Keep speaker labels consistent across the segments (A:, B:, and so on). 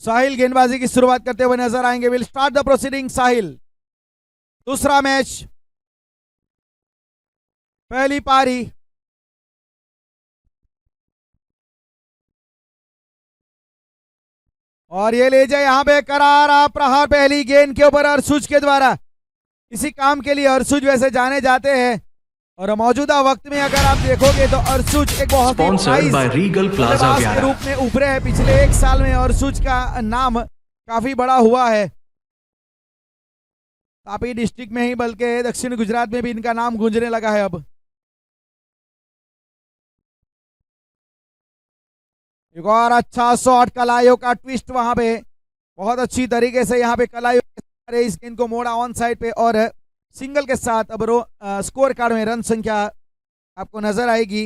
A: साहिल गेंदबाजी की शुरुआत करते हुए नजर आएंगे। विल स्टार्ट द प्रोसीडिंग साहिल। दूसरा मैच, पहली पारी। और ये ले जाए यहां पे करारा प्रहार पहली गेंद के ऊपर अर्शुज के द्वारा। इसी काम के लिए अर्शुज वैसे जाने जाते हैं और मौजूदा वक्त में अगर आप देखोगे तो अर्शुज एक बहुत ही बल्लेबाज के रूप में उभरे हैं। पिछले एक साल में अर्शुज का नाम काफी बड़ा हुआ है। तापी डिस्ट्रिक्ट में ही बल्कि दक्षिण गुजरात में भी इनका नाम गूंजने लगा है अब। एक और अच्छा शॉट, कलाइयों का ट्विस्ट वहां पे बहुत अच्छी तरीके से यहाँ पे कलाइयों इस गेंद को मोड़ा ऑन साइड पे और सिंगल के साथ अब स्कोर कार्ड में रन संख्या आपको नजर आएगी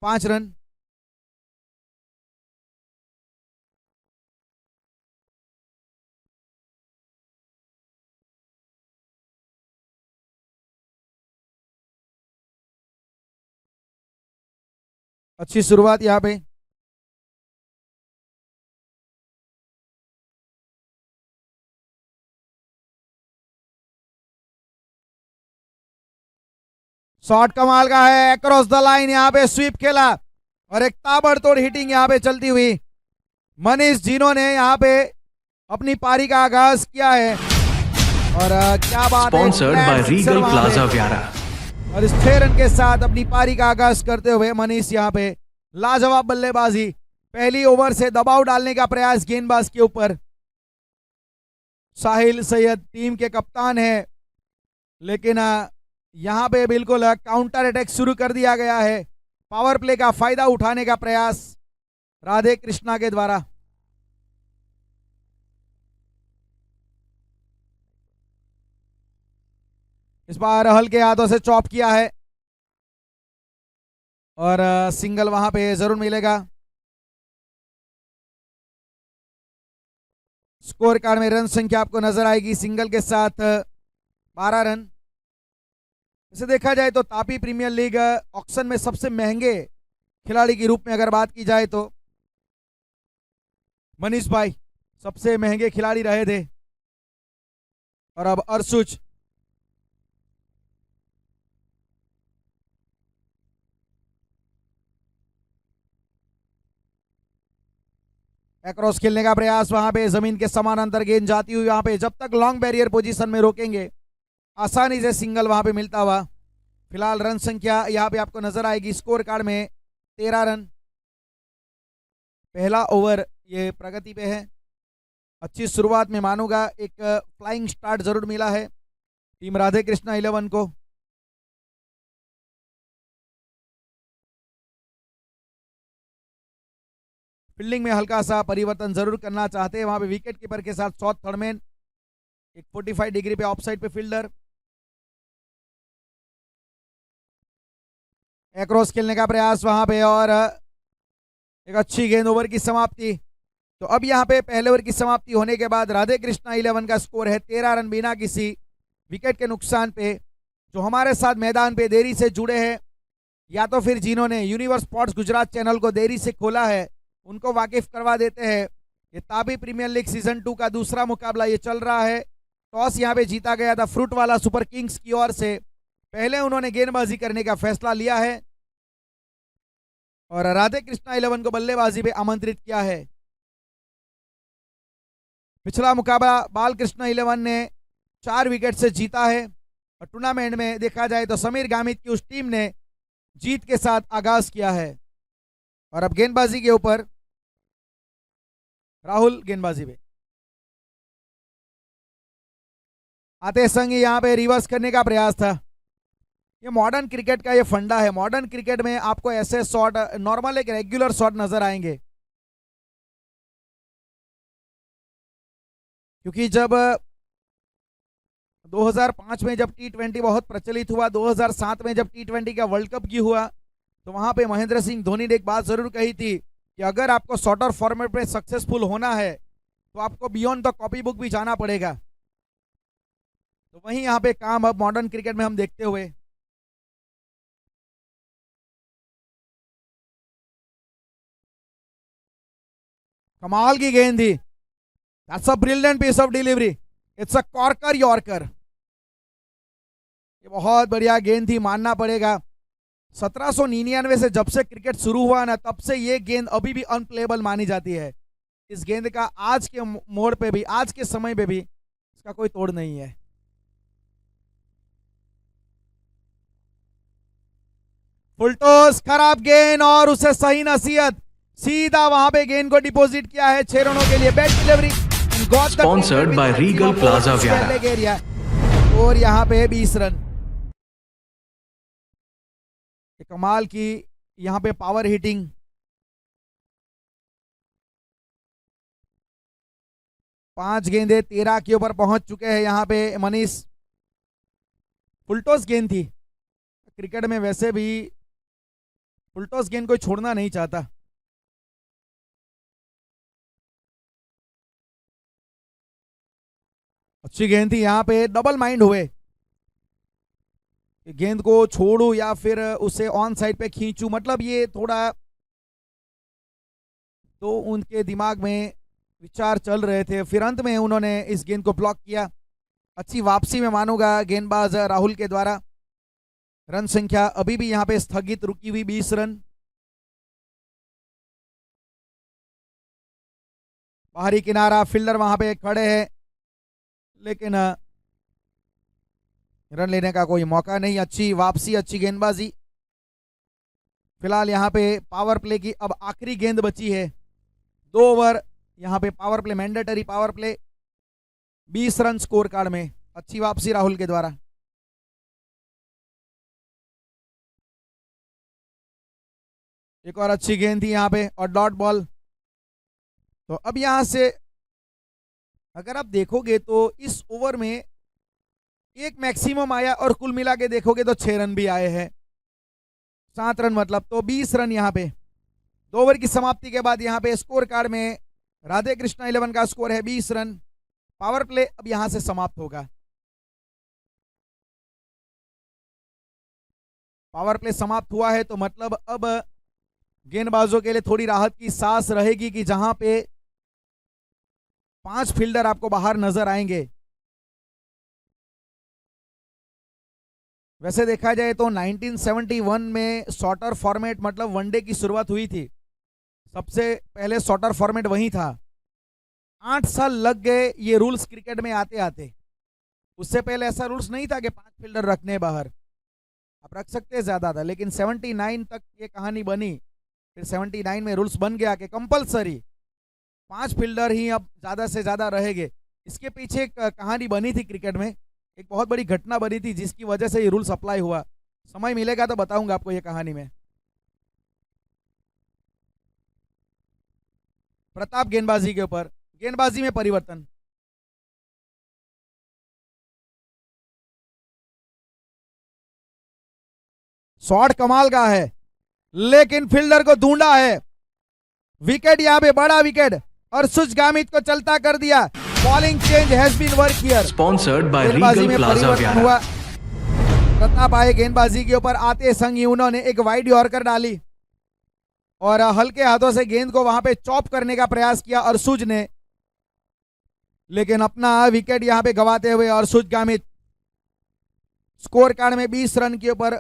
A: 5 रन। अच्छी शुरुआत यहाँ पे। शॉट कमाल का है, अक्रॉस द लाइन यहाँ पे स्वीप खेला और एक ताबड़तोड़ हिटिंग यहाँ पे चलती हुई मनीष जिन्होंने यहाँ पे अपनी पारी का आगाज किया है। और क्या बात है, और इस 6 रन के साथ अपनी पारी का आगाज करते हुए मनीष यहाँ पे लाजवाब बल्लेबाजी। पहली ओवर से दबाव डालने का प्रयास गेंदबाज के ऊपर। साहिल सैयद टीम के कप्तान है, लेकिन यहां पे बिल्कुल काउंटर अटैक शुरू कर दिया गया है। पावर प्ले का फायदा उठाने का प्रयास राधे कृष्णा के द्वारा। इस बार हल्के हाथों से चॉप किया है और सिंगल वहां पे जरूर मिलेगा। स्कोर कार्ड में रन संख्या आपको नजर आएगी सिंगल के साथ 12 रन। इसे देखा जाए तो तापी प्रीमियर लीग ऑक्शन में सबसे महंगे खिलाड़ी के रूप में अगर बात की जाए तो मनीष भाई सबसे महंगे खिलाड़ी रहे थे। और अब अर्शुज, अक्रॉस खेलने का प्रयास, वहां पे जमीन के समानांतर गेंद जाती हुई वहां पे जब तक लॉन्ग बैरियर पोजीशन में रोकेंगे आसानी से सिंगल वहां पे मिलता हुआ। फिलहाल रन संख्या यहां पे आपको नजर आएगी स्कोर कार्ड में 13 रन। पहला ओवर ये प्रगति पे है। अच्छी शुरुआत में मानूंगा, एक फ्लाइंग स्टार्ट जरूर मिला है टीम राधे कृष्णा 11 को। फील्डिंग में हल्का सा परिवर्तन जरूर करना चाहते हैं। वहां पे विकेट कीपर के साथ शॉट थर्डमैन, एक 45 डिग्री पे ऑफ साइड पे फील्डर। एक्रॉस खेलने का प्रयास वहां पे और एक अच्छी गेंद, ओवर की समाप्ति। तो अब यहां पे पहले ओवर की समाप्ति होने के बाद राधे कृष्णा 11 का स्कोर है 13 रन बिना किसी विकेट के नुकसान पे। जो हमारे साथ मैदान पे देरी से जुड़े हैं या तो फिर जिन्होंने यूनिवर्स स्पोर्ट्स गुजरात चैनल को देरी से खोला है उनको वाकिफ करवा देते हैं। ये तापी प्रीमियर लीग सीजन 2 का दूसरा मुकाबला ये चल रहा है। टॉस यहाँ पे जीता गया था फ्रूट वाला सुपर किंग्स की ओर से। पहले उन्होंने गेंदबाजी करने का फैसला लिया है और राधे कृष्णा 11 को बल्लेबाजी पे आमंत्रित किया है। पिछला मुकाबला बालकृष्ण 11 ने 4 विकेट से जीता है और टूर्नामेंट में देखा जाए तो समीर गामित की उस टीम ने जीत के साथ आगाज किया है। और अब गेंदबाजी के ऊपर राहुल गेंदबाजी पे आते संग यहां पे रिवर्स करने का प्रयास था। ये मॉडर्न क्रिकेट का ये फंडा है। मॉडर्न क्रिकेट में आपको ऐसे शॉट नॉर्मल एक रेगुलर शॉट नजर आएंगे, क्योंकि जब 2005 में जब T20 बहुत प्रचलित हुआ, 2007 में जब T20 का वर्ल्ड कप की हुआ, तो वहां पे महेंद्र सिंह धोनी ने एक बात जरूर कही थी कि अगर आपको शॉर्टर फॉर्मेट में सक्सेसफुल होना है तो आपको बियॉन्ड द कॉपी बुक भी जाना पड़ेगा। तो वहीं यहाँ पे काम अब मॉडर्न क्रिकेट में हम देखते हुए। कमाल की गेंद थी, that's a brilliant piece of delivery, it's a corker yorker. ये बहुत बढ़िया गेंद थी, मानना पड़ेगा। 1799 से जब से क्रिकेट शुरू हुआ ना, तब से ये गेंद अभी भी अनप्लेबल मानी जाती है। इस गेंद का आज के मोड़ पे भी, आज के समय पे भी इसका कोई तोड़ नहीं है। फुलटॉस, खराब गेंद और उसे सही नसीहत, सीधा वहां पे गेंद को डिपॉजिट किया है 6 रनों के लिए। Bat delivery
B: sponsored by Regal Plaza व्यारा।
A: और यहाँ पे 20 रन। कमाल की यहाँ पे पावर हिटिंग। पांच गेंदे 13 के ऊपर पहुंच चुके हैं यहाँ पे मनीष। फुलटॉस गेंद थी, क्रिकेट में वैसे भी फुलटॉस गेंद कोई छोड़ना नहीं चाहता। अच्छी गेंद थी, यहाँ पे डबल माइंड हुए, गेंद को छोड़ू या फिर उसे ऑन साइड पे खींचू, मतलब ये थोड़ा तो उनके दिमाग में विचार चल रहे थे। फिर अंत में उन्होंने इस गेंद को ब्लॉक किया। अच्छी वापसी में मानूंगा गेंदबाज राहुल के द्वारा। रन संख्या अभी भी यहाँ पे स्थगित रुकी हुई 20 रन। बाहरी किनारा, फील्डर वहां पे खड़े हैं, लेकिन रन लेने का कोई मौका नहीं। अच्छी वापसी, अच्छी गेंदबाजी। फिलहाल यहाँ पे पावर प्ले की अब आखिरी गेंद बची है। 2 ओवर यहाँ पे power play, mandatory power play. 20 run score card में। अच्छी वापसी राहुल के द्वारा। एक और अच्छी गेंद थी यहाँ पे और डॉट बॉल। तो अब यहां से अगर आप देखोगे तो इस ओवर में एक मैक्सिमम आया और कुल मिला के देखोगे तो 6 रन भी आए हैं। 7 रन मतलब तो 20 रन यहाँ पे। 2 ओवर की समाप्ति के बाद यहाँ पे स्कोर कार्ड में राधे कृष्णा 11 का स्कोर है 20 रन। पावर प्ले अब यहां से समाप्त होगा। पावर प्ले समाप्त हुआ है तो मतलब अब गेंदबाजों के लिए थोड़ी राहत की सांस रहेगी कि जहां पे 5 फील्डर आपको बाहर नजर आएंगे। वैसे देखा जाए तो 1971 में शॉर्टर फॉर्मेट मतलब वनडे की शुरुआत हुई थी। सबसे पहले शॉर्टर फॉर्मेट वही था। 8 साल लग गए ये रूल्स क्रिकेट में आते आते। उससे पहले ऐसा रूल्स नहीं था कि 5 फील्डर रखने बाहर, आप रख सकते ज्यादा था, लेकिन 79 तक ये कहानी बनी। फिर 79 में रूल्स बन गया कि कंपलसरी 5 फील्डर ही अब ज्यादा से ज्यादा रहेंगे। इसके पीछे एक कहानी बनी थी क्रिकेट में, एक बहुत बड़ी घटना बनी थी जिसकी वजह से ये रूल्स अप्लाई हुआ। समय मिलेगा तो बताऊंगा आपको ये कहानी में। प्रताप गेंदबाजी के ऊपर, गेंदबाजी में परिवर्तन। शॉट कमाल का है, लेकिन फील्डर को ढूंढा है। विकेट यहाँ पे बड़ा विकेट और सुच गामित को चलता कर दिया। Bowling change has been work here.
B: Sponsored by
A: गेंदबाजी
B: रीगल
A: में
B: प्लाजा
A: परिवर्तन हुआ। प्रताप आए गेंदबाजी के ऊपर, आते संग ही उन्होंने एक वाइड यॉर्कर डाली और हल्के हाथों से गेंद को वहां पे चॉप करने का प्रयास किया अरसुज ने, लेकिन अपना विकेट यहां पे गवाते हुए अरसुज गामित स्कोर कार्ड में 20 रन के ऊपर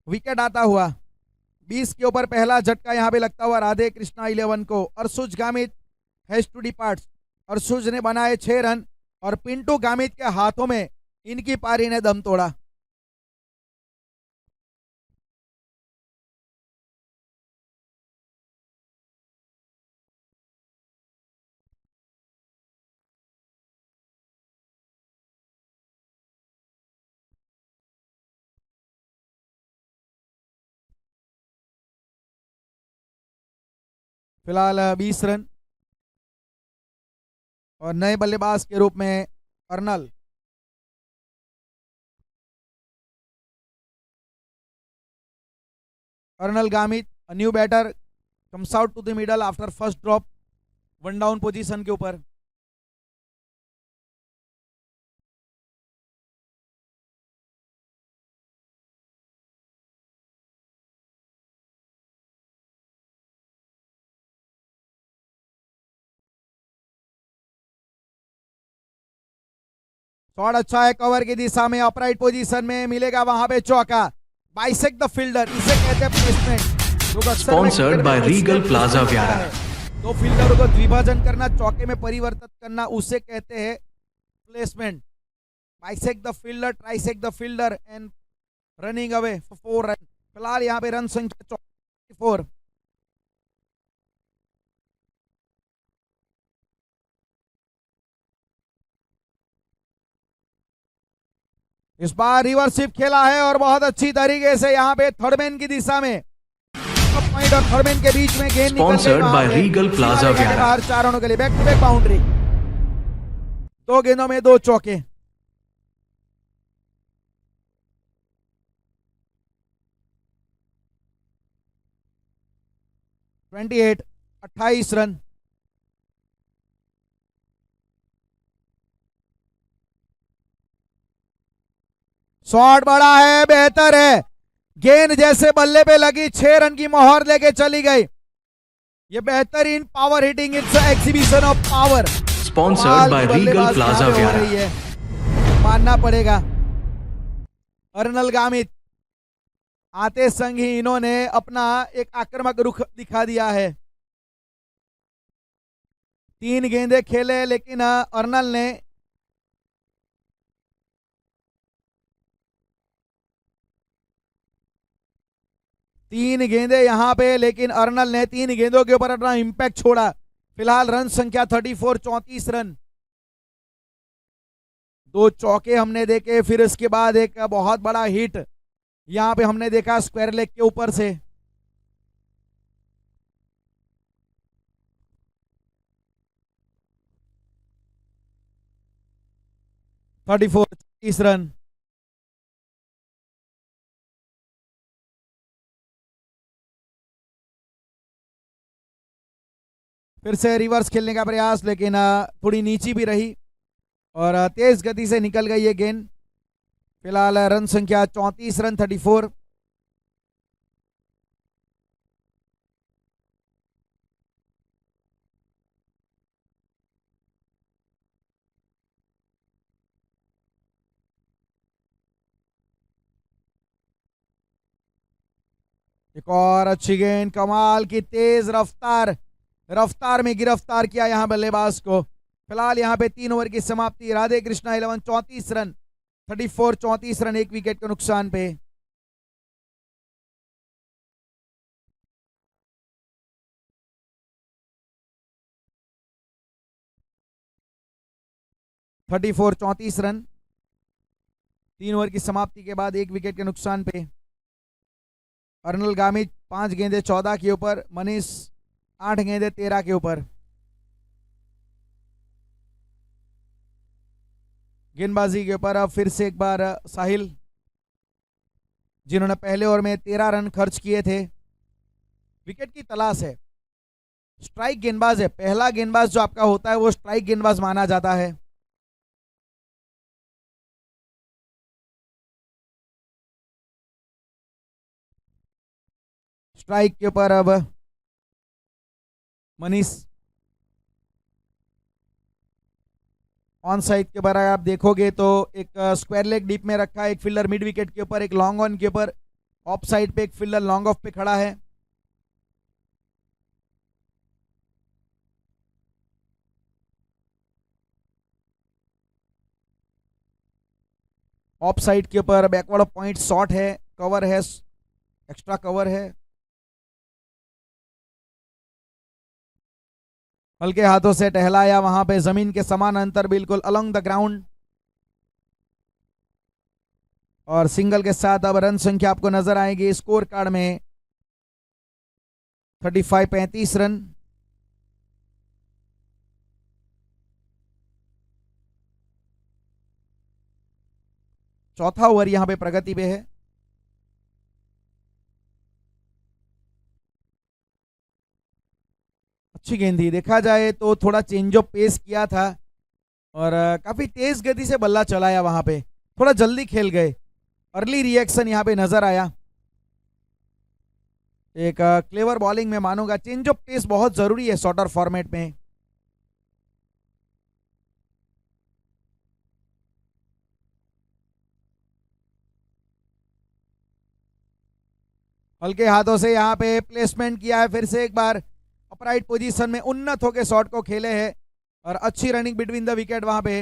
A: विकेट आता हुआ। 20 के ऊपर पहला झटका यहां पे लगता हुआ राधे कृष्णा 11 को। अरसुज गामित हैज टू डिपार्ट। अरसुज ने बनाए 6 रन और पिंटू गामित के हाथों में इनकी पारी ने दम तोड़ा। फिलहाल 20 रन और नए बल्लेबाज के रूप में अर्नल। अर्नल Gamit, a new batter, comes out to the middle after first drop, 1 down position के ऊपर। शॉट अच्छा है, कवर की दिशा में अपराइट पोजीशन में मिलेगा वहां पे चौका। बाइसेक्ट द फील्डर, इसे कहते हैं placement.
B: Sponsored by Regal Plaza व्यारा।
A: दो फील्डरों को द्विभाजन करना, चौके में परिवर्तित करना, उसे कहते हैं placement. Bisect the fielder, trisect the fielder and running away for 4 run. फिलहाल यहाँ पे रन संख्या 4। इस बार रिवर्सिप खेला है और बहुत अच्छी तरीके से यहाँ पे थर्डमैन की दिशा में पॉइंट और थर्डमैन के बीच में गेंद
B: स्पॉन्सर्ड बाय रीगल प्लाजा व्यारा।
A: 4 रनों के लिए बैक टू बैक बाउंड्री। 2 गेंदों में 2 चौके। Twenty 28 run. शॉट बड़ा है, बेहतर है, गेंद जैसे बल्ले पे लगी 6 रन की मोहर लेके चली गई। ये बेहतरीन power hitting, it's exhibition of power.
B: Sponsored by Regal Plaza Vyara.
A: मानना पड़ेगा अर्नल गामित आते संग ही इन्होंने अपना एक आक्रामक रुख दिखा दिया है। 3 गेंदे खेले लेकिन अर्नल ने तीन गेंदे यहां पे, लेकिन अर्नल ने 3 गेंदों के ऊपर अपना इंपैक्ट छोड़ा। फिलहाल रन संख्या 34, 34 रन। 2 चौके हमने देखे, फिर इसके बाद एक बहुत बड़ा हिट यहां पे हमने देखा स्क्वायर लेग के ऊपर से। Thirty 34 run. फिर से रिवर्स खेलने का प्रयास, लेकिन थोड़ी नीची भी रही और तेज गति से निकल गई ये गेंद। फिलहाल रन संख्या 34 रन, 34। एक और अच्छी गेंद, कमाल की तेज रफ्तार में गिरफ्तार किया यहां बल्लेबाज को। फिलहाल यहां पे 3 ओवर की समाप्ति। Radhe Krishna 11 34 run, 34 34 run, 1 wicket के नुकसान पे। थर्टी 34 रन, 3 ओवर की समाप्ति के बाद 1 विकेट के नुकसान पे। अर्नल गामित 5 गेंदे 14 के ऊपर, मनीष 8 गेंदे 13 के ऊपर। गेंदबाजी के ऊपर अब फिर से एक बार साहिल, जिन्होंने पहले ओवर में 13 रन खर्च किए थे। विकेट की तलाश है, स्ट्राइक गेंदबाज है। पहला गेंदबाज जो आपका होता है वो स्ट्राइक गेंदबाज माना जाता है। स्ट्राइक के ऊपर अब मनीष। ऑन साइड के बारे आप देखोगे तो एक स्क्वायर लेग डीप में रखा है, एक फील्डर मिड विकेट के ऊपर, एक लॉन्ग ऑन के ऊपर, ऑफ साइड पे एक फील्डर लॉन्ग ऑफ पे खड़ा है। ऑफ साइड के ऊपर बैकवर्ड पॉइंट शॉट है, कवर है, एक्स्ट्रा कवर है। हल्के हाथों से टहलाया वहां पे, जमीन के समान अंतर बिल्कुल अलोंग द ग्राउंड। और सिंगल के साथ अब रन संख्या आपको नजर आएगी स्कोर कार्ड में 35 रन। चौथा ओवर यहां पे प्रगति पे है। अच्छी गेंद थी, देखा जाए तो थोड़ा चेंज ऑफ पेस किया था और काफी तेज गति से बल्ला चलाया वहां पे, थोड़ा जल्दी खेल गए। अर्ली रिएक्शन यहां पे नजर आया। एक क्लेवर बॉलिंग में मानूंगा, चेंज ऑफ पेस बहुत जरूरी है शॉर्टर फॉर्मेट में। हल्के हाथों से यहाँ पे प्लेसमेंट किया है, फिर से एक बार अपराइट पोजीशन में उन्नत होकर शॉट को खेले हैं और अच्छी रनिंग बिटवीन द विकेट वहां पे।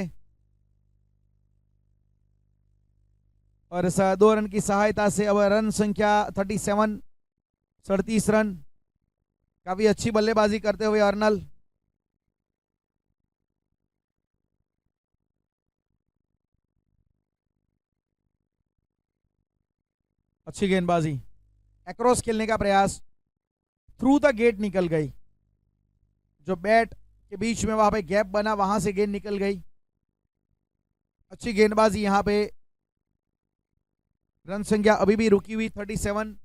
A: और इस 2 रन की सहायता से अब रन संख्या 37, 37 रन। काफी अच्छी बल्लेबाजी करते हुए अर्नल। अच्छी गेंदबाजी, एक्रॉस खेलने का प्रयास, थ्रू द गेट निकल गई। जो बैट के बीच में वहां पे गैप बना वहां से गेंद निकल गई। अच्छी गेंदबाजी यहां पे। रन संख्या अभी भी रुकी हुई 37।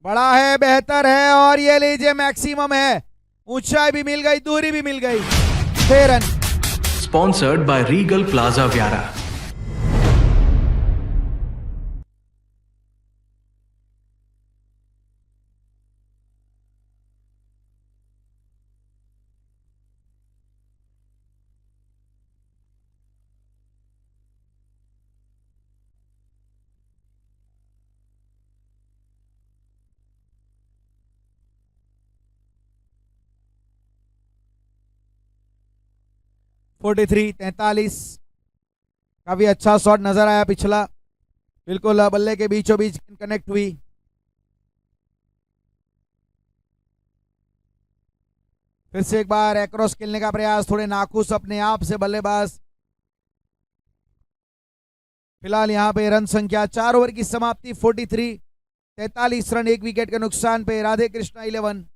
A: बड़ा है, बेहतर है और ये लीजिए मैक्सिमम है। ऊंचाई भी मिल गई, दूरी भी मिल गई। 6 run.
B: Sponsored by Regal Plaza Viara.
A: Forty 43। काफी अच्छा शॉट नजर आया पिछला, बिल्कुल बल्ले के बीचों बीच कनेक्ट हुई। फिर से एक बार एक्रॉस खेलने का प्रयास, थोड़े नाखुश अपने आप से बल्लेबाज। फिलहाल यहां पे रन संख्या 4 ओवर की समाप्ति 43, 43 रन 1 विकेट के नुकसान पे राधे कृष्णा 11।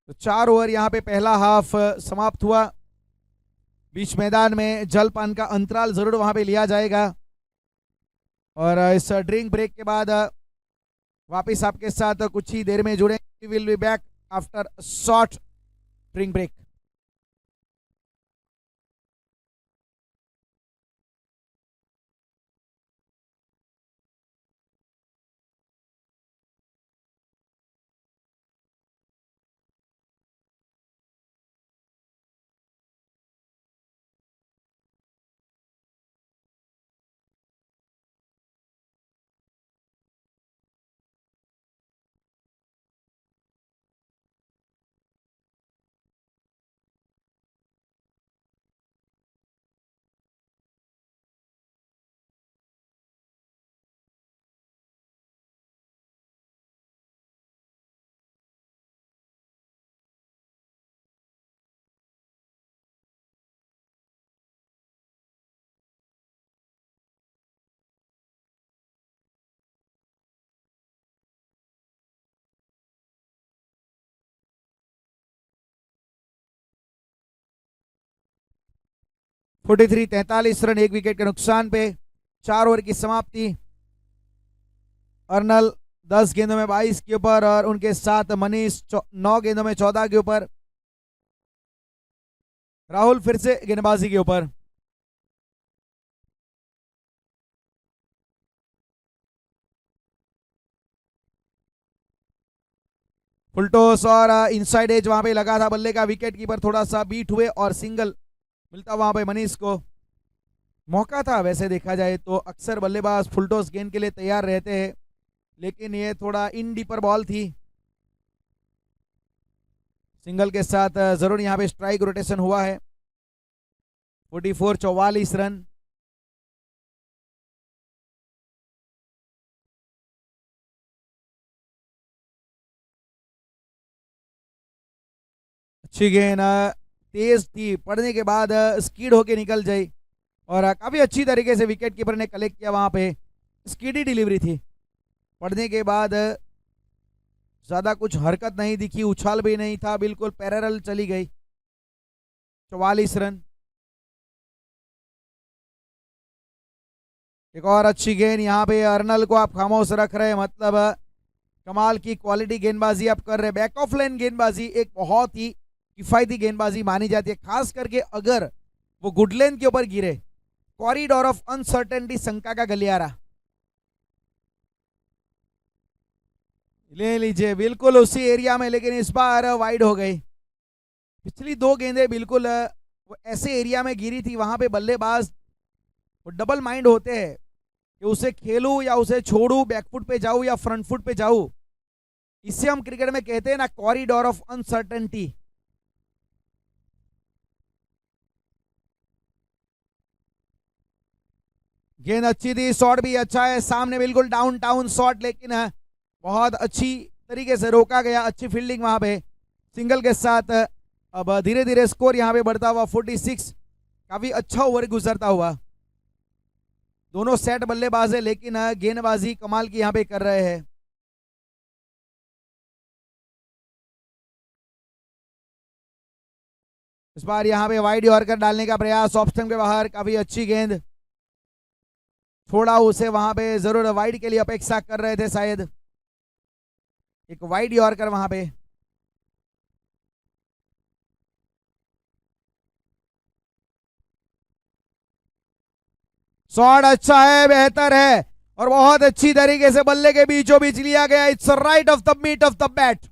A: तो 4 ओवर यहां पे पहला हाफ समाप्त हुआ। बीच मैदान में जलपान का अंतराल जरूर वहां पे लिया जाएगा और इस ड्रिंक ब्रेक के बाद वापस आपके साथ कुछ ही देर में जुड़ेंगे। We will be back after short drink break. Forty 43 run 1 wicket के नुकसान पे 4 ओवर की समाप्ति। अर्नल 10 गेंदों में 22 के ऊपर और उनके साथ मनीष 9 गेंदों में 14 के ऊपर। राहुल फिर से गेंदबाजी के ऊपर। फुलटॉस और इनसाइड एज वहां पे लगा था बल्ले का। विकेट कीपर थोड़ा सा बीट हुए और सिंगल मिलता वहां पे मनीष को। मौका था वैसे देखा जाए तो, अक्सर बल्लेबाज फुलटॉस गेंद के लिए तैयार रहते हैं, लेकिन ये थोड़ा इन डीपर बॉल थी। सिंगल के साथ जरूर यहां पे स्ट्राइक रोटेशन हुआ है। 44 रन। अच्छी गेंद, तेज थी, पड़ने के बाद स्कीड होके निकल जाई और काफी अच्छी तरीके से विकेट कीपर ने कलेक्ट किया। वहां पे स्कीडी डिलीवरी थी, पड़ने के बाद ज्यादा कुछ हरकत नहीं दिखी, उछाल भी नहीं था, बिल्कुल पैरेलल चली गई। 44 रन। एक और अच्छी गेंद, यहाँ पे अर्नल को आप खामोश रख रहे हैं, मतलब कमाल की क्वालिटी गेंदबाजी आप कर रहे हैं। बैक ऑफ लाइन गेंदबाजी एक बहुत ही किफायती गेंदबाजी मानी जाती है, खास करके अगर वो गुडलेन के ऊपर गिरे। कॉरिडोर ऑफ अनसर्टेनिटी, शंका का गलियारा। ले लीजिए, बिल्कुल उसी एरिया में, लेकिन इस बार वाइड हो गई। पिछली 2 गेंदें बिल्कुल वो ऐसे एरिया में गिरी थी, वहां पे बल्लेबाज वो डबल माइंड होते हैं कि उसे खेलूं या उसे छोड़ूं, बैकफुट पे जाऊं या फ्रंट फुट पे जाऊं। इसे हम क्रिकेट में कहते हैं ना, कॉरिडोर ऑफ अनसर्टेनिटी। गेंद अच्छी थी, शॉट भी अच्छा है, सामने बिल्कुल डाउन टाउन शॉट, लेकिन बहुत अच्छी तरीके से रोका गया। अच्छी फील्डिंग वहां पे सिंगल के साथ। अब धीरे धीरे स्कोर यहां पे बढ़ता हुआ 46। काफी अच्छा ओवर गुजरता हुआ। दोनों सेट बल्लेबाज है, लेकिन गेंदबाजी कमाल की यहां पे कर रहे हैं। इस बार यहां पे वाइड यॉर्कर डालने का प्रयास, ऑफ स्टंप के बाहर, काफी अच्छी गेंद छोड़ा उसे, वहां पे जरूर वाइड के लिए अपेक्षा कर रहे थे शायद। एक वाइड यॉर्कर वहां पे। शॉट अच्छा है, बेहतर है, और बहुत अच्छी तरीके से बल्ले के बीचों बीच लिया गया। It's right off the meat of the bat.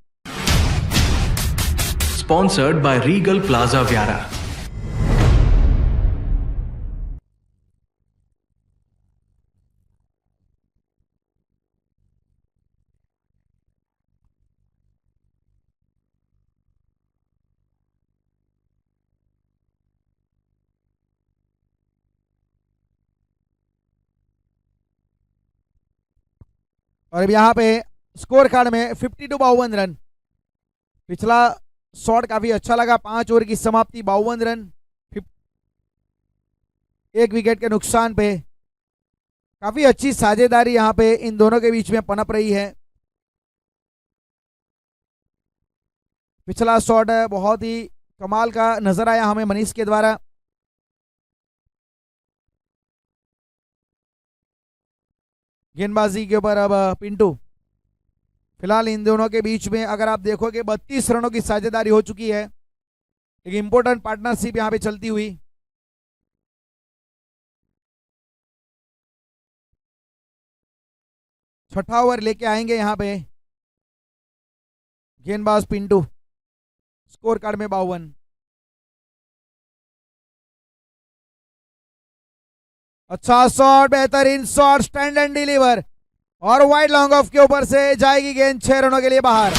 B: Sponsored by Regal Plaza Viara.
A: और अब यहाँ पे स्कोर कार्ड में 52 रन। पिछला शॉट काफी अच्छा लगा। 5 ओवर की समाप्ति, 52 रन, 1 विकेट के नुकसान पे। काफी अच्छी साझेदारी यहाँ पे इन दोनों के बीच में पनप रही है। पिछला शॉट बहुत ही कमाल का नजर आया हमें मनीष के द्वारा। गेंदबाजी के ऊपर अब पिंटू। फिलहाल इन दोनों के बीच में अगर आप देखोगे 32 रनों की साझेदारी हो चुकी है। एक इंपॉर्टेंट पार्टनरशिप यहां पे चलती हुई। छठा ओवर लेके आएंगे यहां पे गेंदबाज पिंटू। स्कोर कार्ड में 52। अच्छा शॉट, बेहतरीन शॉट, स्टैंड एंड डिलीवर, और वाइड लॉन्ग ऑफ के ऊपर से जाएगी गेंद 6 रनों के लिए बाहर।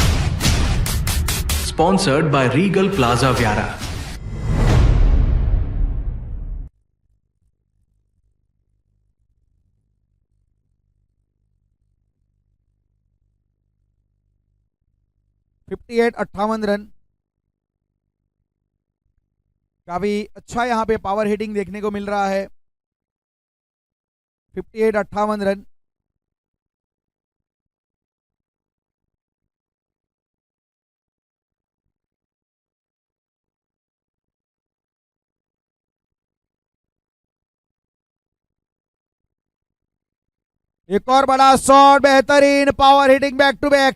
B: Sponsored by Regal Plaza Viara.
A: $58 58 run. काफी अच्छा यहां पे पावर हिटिंग देखने को मिल रहा है। 58 58 रन। एक और बड़ा शॉट, बेहतरीन power hitting, back to back.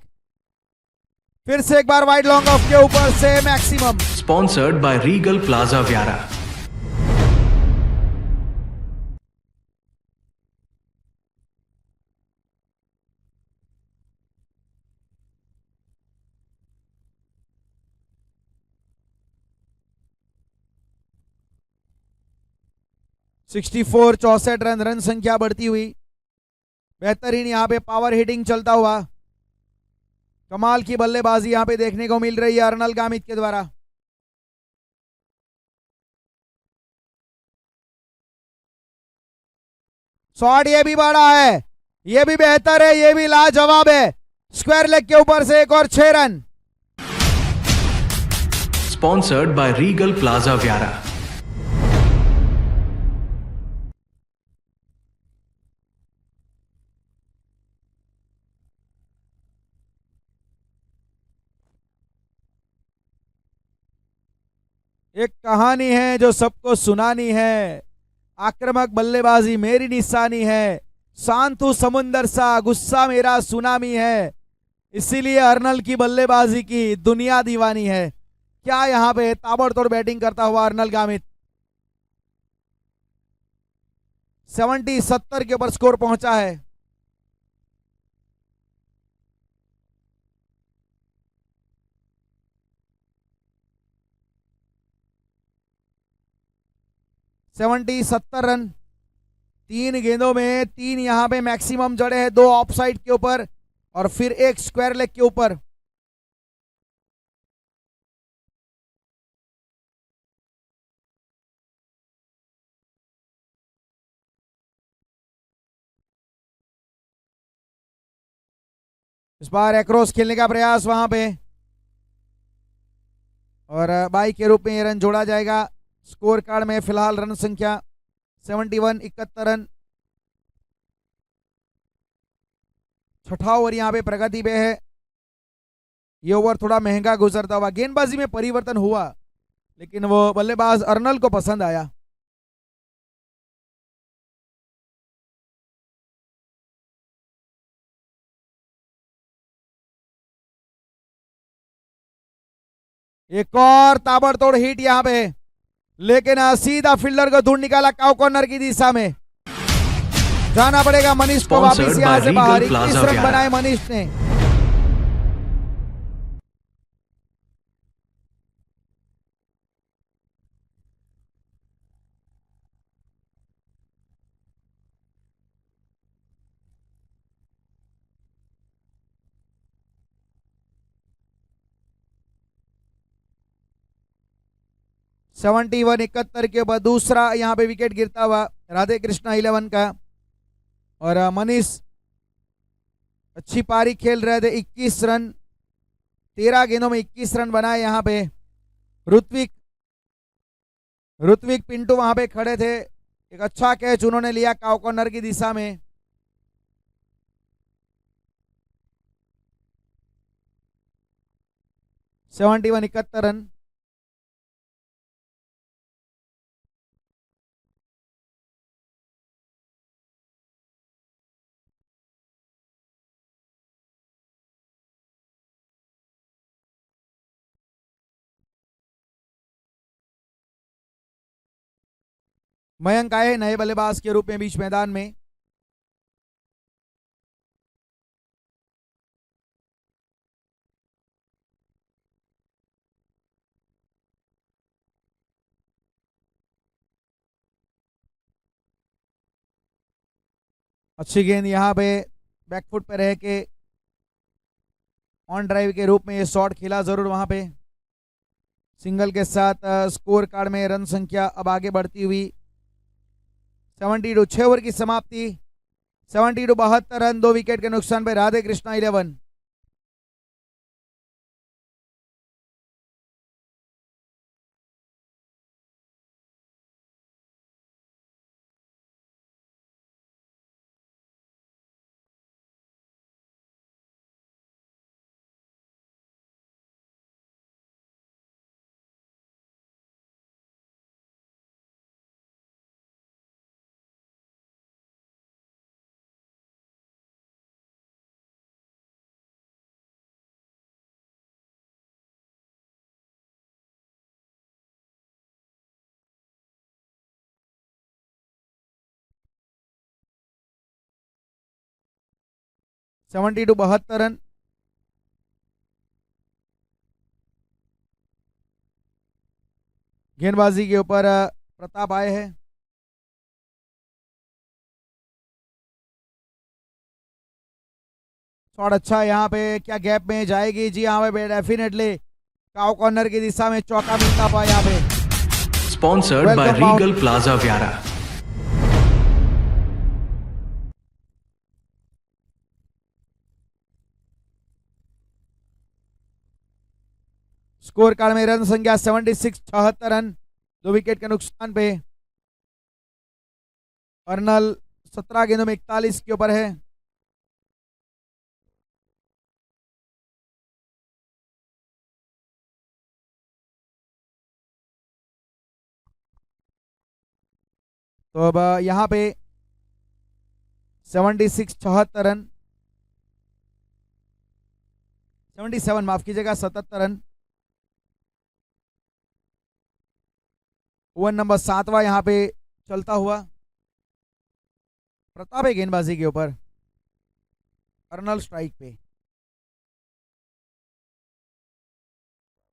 A: फिर से एक बार वाइड लॉन्ग ऑफ के ऊपर से maximum.
B: Sponsored by Regal Plaza Viara.
A: Sixty 64 run, run संख्या बढ़ती हुई। बेहतरीन यहां पे पावर हिटिंग चलता हुआ। कमाल की बल्लेबाजी यहां पे देखने को मिल रही है अर्नल गामित के द्वारा। शॉट ये भी बड़ा है, ये भी बेहतर है, ये भी लाजवाब है। स्क्वायर लेग के ऊपर से एक और 6 run.
B: Sponsored by Regal Plaza Viara.
A: एक कहानी है जो सबको सुनानी है। आक्रामक बल्लेबाजी मेरी निशानी है। शांत हूं समुंदर सा, गुस्सा मेरा सुनामी है। इसीलिए अर्नल की बल्लेबाजी की दुनिया दीवानी है। क्या यहां पे ताबड़तोड़ बैटिंग करता हुआ अर्नल गामित। 70 के ऊपर स्कोर पहुंचा है। 70 रन। 3 गेंदों में 3 यहां पे मैक्सिमम जड़े हैं, 2 ऑफ साइड के ऊपर और फिर 1 स्क्वायर लेग के ऊपर। इस बार एक्रॉस खेलने का प्रयास वहां पे और बाई के रूप में ये रन जोड़ा जाएगा। स्कोर कार्ड में फिलहाल रन संख्या 71, 71 रन। छठा ओवर यहां पे प्रगति पे है। ये ओवर थोड़ा महंगा गुजरता हुआ, गेंदबाजी में परिवर्तन हुआ लेकिन वो बल्लेबाज अर्नल को पसंद आया। एक और ताबड़तोड़ हिट यहां पे, लेकिन सीधा फील्डर को दूर निकाला काउ कॉर्नर की दिशा में। जाना पड़ेगा मनीष को वापस
B: Sponsored
A: यहां
B: by
A: से बाहर।
B: Regal
A: 21
B: Plaza
A: run
B: 11।
A: बनाए मनीष ने। सेवेंटी 71 के बाद दूसरा यहां पे विकेट गिरता हुआ राधे कृष्णा 11 का। और मनीष अच्छी पारी खेल रहे थे। 21 रन 13 गेंदों में 21 रन बनाए यहां पे। ऋत्विक पिंटू वहां पे खड़े थे। एक अच्छा कैच उन्होंने लिया काउ कॉर्नर की दिशा में। Seventy 71 run. मयंक आए नए बल्लेबाज के रूप में बीच मैदान में। अच्छी गेंद यहां पे बैकफुट पे रह के ऑन ड्राइव के रूप में ये शॉट खेला जरूर वहां पे। सिंगल के साथ स्कोर कार्ड में रन संख्या अब आगे बढ़ती हुई 72। 6 ओवर की समाप्ति। 72 72 रन 2 विकेट के नुकसान पे राधे कृष्णा 11। Seventy 72 run. गेंदबाजी के ऊपर प्रताप आए हैं। शॉट अच्छा यहाँ पे, क्या गैप में जाएगी? जी हाँ पे डेफिनेटली काउ कॉर्नर की दिशा में चौका मिलता हुआ यहाँ पे।
B: Sponsored by
A: Welcome out.
B: Regal Plaza Viara।
A: Score card में रन संख्या 76 76 रन 2 विकेट के नुकसान पे। अर्नल 17 गेंदों में 41 के ऊपर है। तो अब यहाँ पे 76 74 रन 77 माफ कीजिएगा 77 रन। ओवर नंबर 7वां यहाँ पे चलता हुआ। प्रताप है गेंदबाजी के ऊपर। अर्नल स्ट्राइक पे।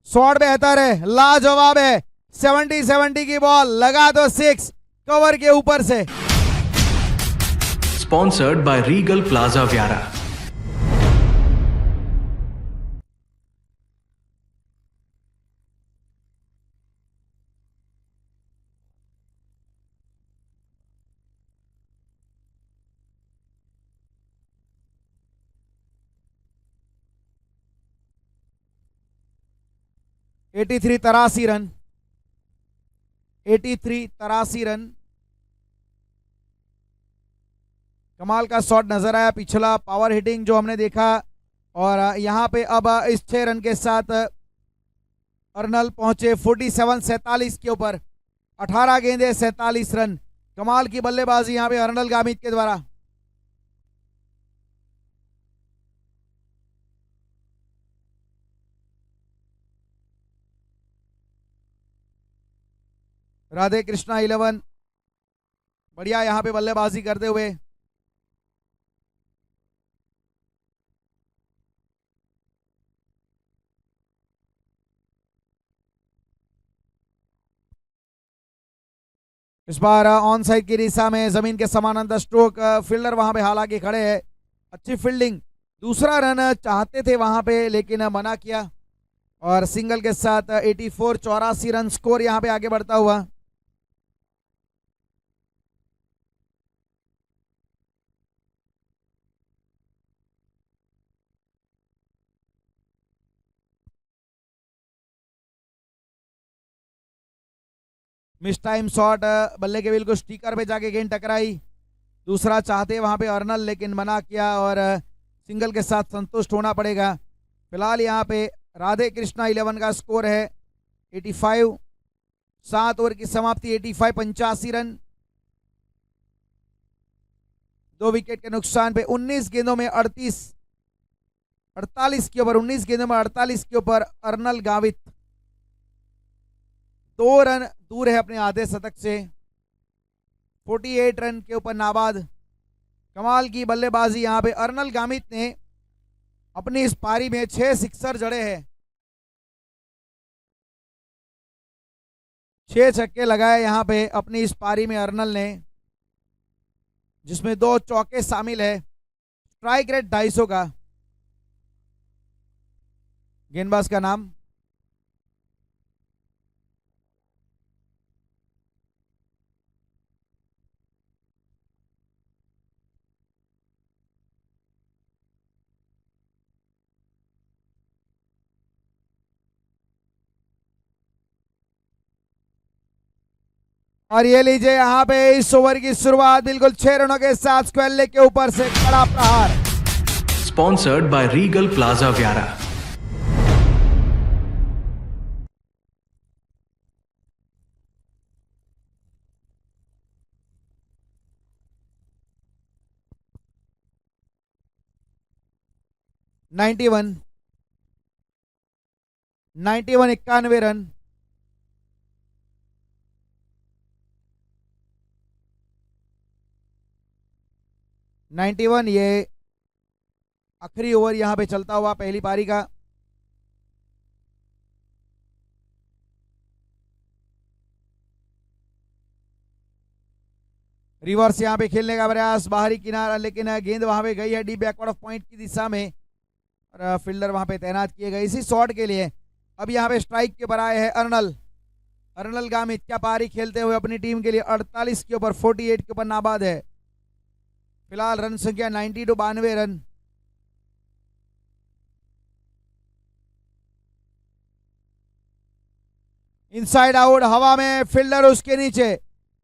A: शॉट बेहतर है, लाजवाब है। 70 70 की बॉल लगा दो 6। कवर के ऊपर से।
B: Sponsored by Regal Plaza Viara.
A: Eighty three 83 run, 83 run. कमाल का शॉट नजर आया, पिछला पावर हिटिंग जो हमने देखा। और यहां पे अब इस 6 रन के साथ अर्नल पहुंचे 47 के ऊपर। 18 गेंदे 47 रन। कमाल की बल्लेबाजी यहां पे अर्नल गामित के द्वारा। राधे कृष्णा 11 बढ़िया यहां पे बल्लेबाजी करते हुए। इस बार ऑन साइड की दिशा में जमीन के समानांतर स्ट्रोक, फील्डर वहां पे हालांकि खड़े हैं। अच्छी फील्डिंग, दूसरा रन चाहते थे वहां पे लेकिन मना किया। और सिंगल के साथ 84 रन स्कोर यहां पे आगे बढ़ता हुआ। मिस टाइम शॉट, बल्ले के बिल्कुल स्टिकर पे जाके गेंद टकराई। दूसरा चाहते वहां पे अर्नल लेकिन मना किया और सिंगल के साथ संतुष्ट होना पड़ेगा। फिलहाल यहां पे राधे कृष्णा 11 का स्कोर है 85। 7 ओवर की समाप्ति, 85 85 रन। 2 विकेट के नुकसान पे 19 गेंदों में 48 के ऊपर, 19 गेंदों में 48 के ऊपर अर्नल गावित 2 रन दूर है अपने आधे शतक से। 48 रन के ऊपर नाबाद। कमाल की बल्लेबाजी यहां पे अर्नल गामित ने अपनी इस पारी में 6 सिक्सर जड़े हैं। 6 छक्के लगाए यहां पे अपनी इस पारी में अर्नल ने, जिसमें 2 चौके शामिल है। स्ट्राइक रेट 250 का। गेंदबाज का नाम और ये लीजिए यहां पे इस ओवर की शुरुआत बिल्कुल 6 रनों के साथ स्क्वेल्ले के ऊपर से कड़ा प्रहार।
B: Sponsored by Regal Plaza Viara.
A: Ninety one 91 run. ये आखिरी ओवर यहां पे चलता हुआ पहली पारी का। रिवर्स यहां पे खेलने का प्रयास, बाहरी किनारा, लेकिन गेंद वहां पे गई है डीप बैकवर्ड ऑफ पॉइंट की दिशा में और फील्डर वहां पे तैनात किए गए इसी शॉट के लिए। अब यहां पे स्ट्राइक के पर आए हैं अर्नल गामित। क्या पारी खेलते हुए अपनी टीम के लिए 48 के ऊपर, 48 के ऊपर नाबाद है। फिलहाल रन संख्या 92 92 रन। इनसाइड आउट, हवा में फील्डर उसके नीचे,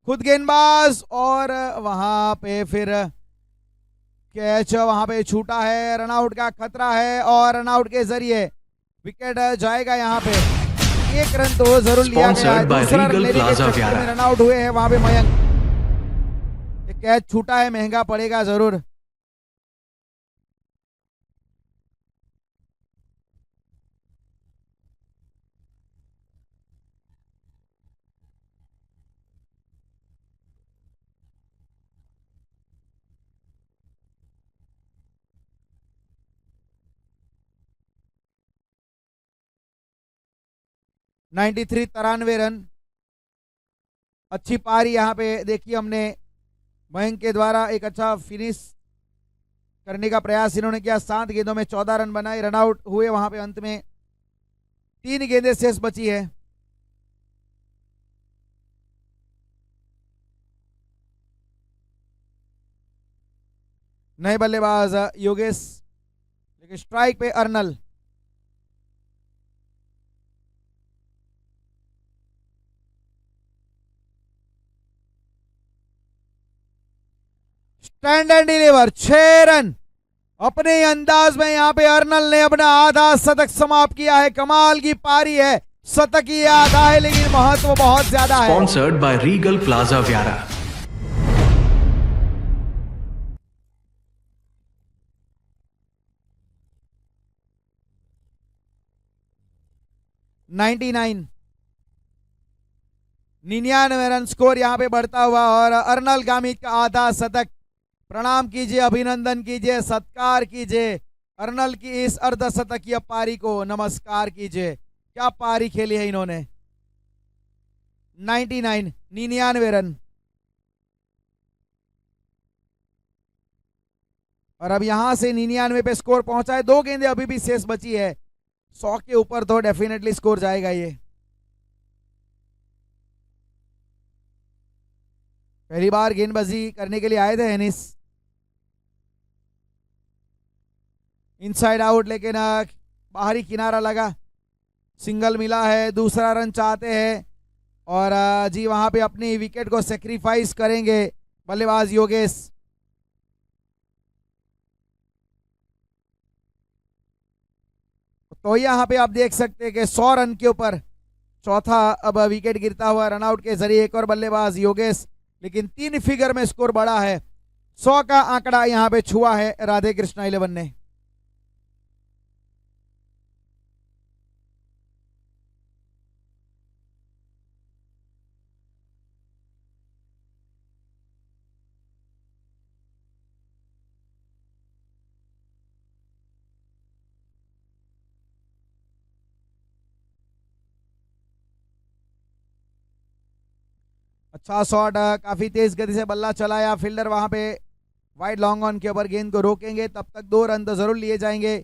A: खुद गेंदबाज और वहां पे फिर कैच वहां पे छूटा है। रनआउट का खतरा है और रनआउट के जरिए विकेट जाएगा। यहां पे 1 रन तो जरूर लिया गया है। दूसरा रन लेने के चक्कर में रनआउट हुए हैं वहां पे मयंक। कैच छूटा है, महंगा पड़ेगा जरूर। Ninety three 93 run. अच्छी पारी यहाँ पे देखी हमने, मयंक के द्वारा एक अच्छा फिनिश करने का प्रयास इन्होंने किया। 7 गेंदों में 14 रन बनाए, रन आउट हुए वहां पे अंत में। 3 गेंदें शेष बची है। नए बल्लेबाज योगेश, लेकिन स्ट्राइक पे अर्नल। स्टैंड एंड डिलीवर, 6 रन अपने ही अंदाज में यहां पे अर्नल ने अपना आधा शतक समाप्त किया है। कमाल की पारी है, शतक ही आधा है लेकिन महत्व बहुत ज्यादा है।
B: Sponsored by Regal Plaza Viara.
A: Nine 99 run score यहां पे बढ़ता हुआ और अर्नल गामित का आधा शतक। प्रणाम कीजिए, अभिनंदन कीजिए, सत्कार कीजिए अर्नल की इस अर्धशतकीय पारी को, नमस्कार कीजिए। क्या पारी खेली है इन्होंने। 99 रन। और अब यहां से 99 पे स्कोर पहुंचा है। 2 गेंदें अभी भी शेष बची है। 100 के ऊपर तो डेफिनेटली स्कोर जाएगा ये। पहली बार गेंदबाजी करने के लिए आए थे एनिस। इनसाइड आउट, लेकिन बाहरी किनारा लगा, सिंगल मिला है। दूसरा रन चाहते हैं और जी वहां पे अपनी विकेट को सेक्रीफाइस करेंगे बल्लेबाज योगेश। तो यहां पे आप देख सकते हैं कि 100 रन के ऊपर चौथा अब विकेट गिरता हुआ रन आउट के जरिए एक और बल्लेबाज योगेश, लेकिन 3 फिगर में स्कोर बढ़ा है। 100 का आंकड़ा यहां पे छुआ है राधे कृष्णा 11 ने। अच्छा शॉट, काफी तेज गति से बल्ला चलाया फील्डर वहां पे। वाइड लॉन्ग ऑन के ऊपर गेंद को रोकेंगे, तब तक 2 रन तो जरूर लिए जाएंगे।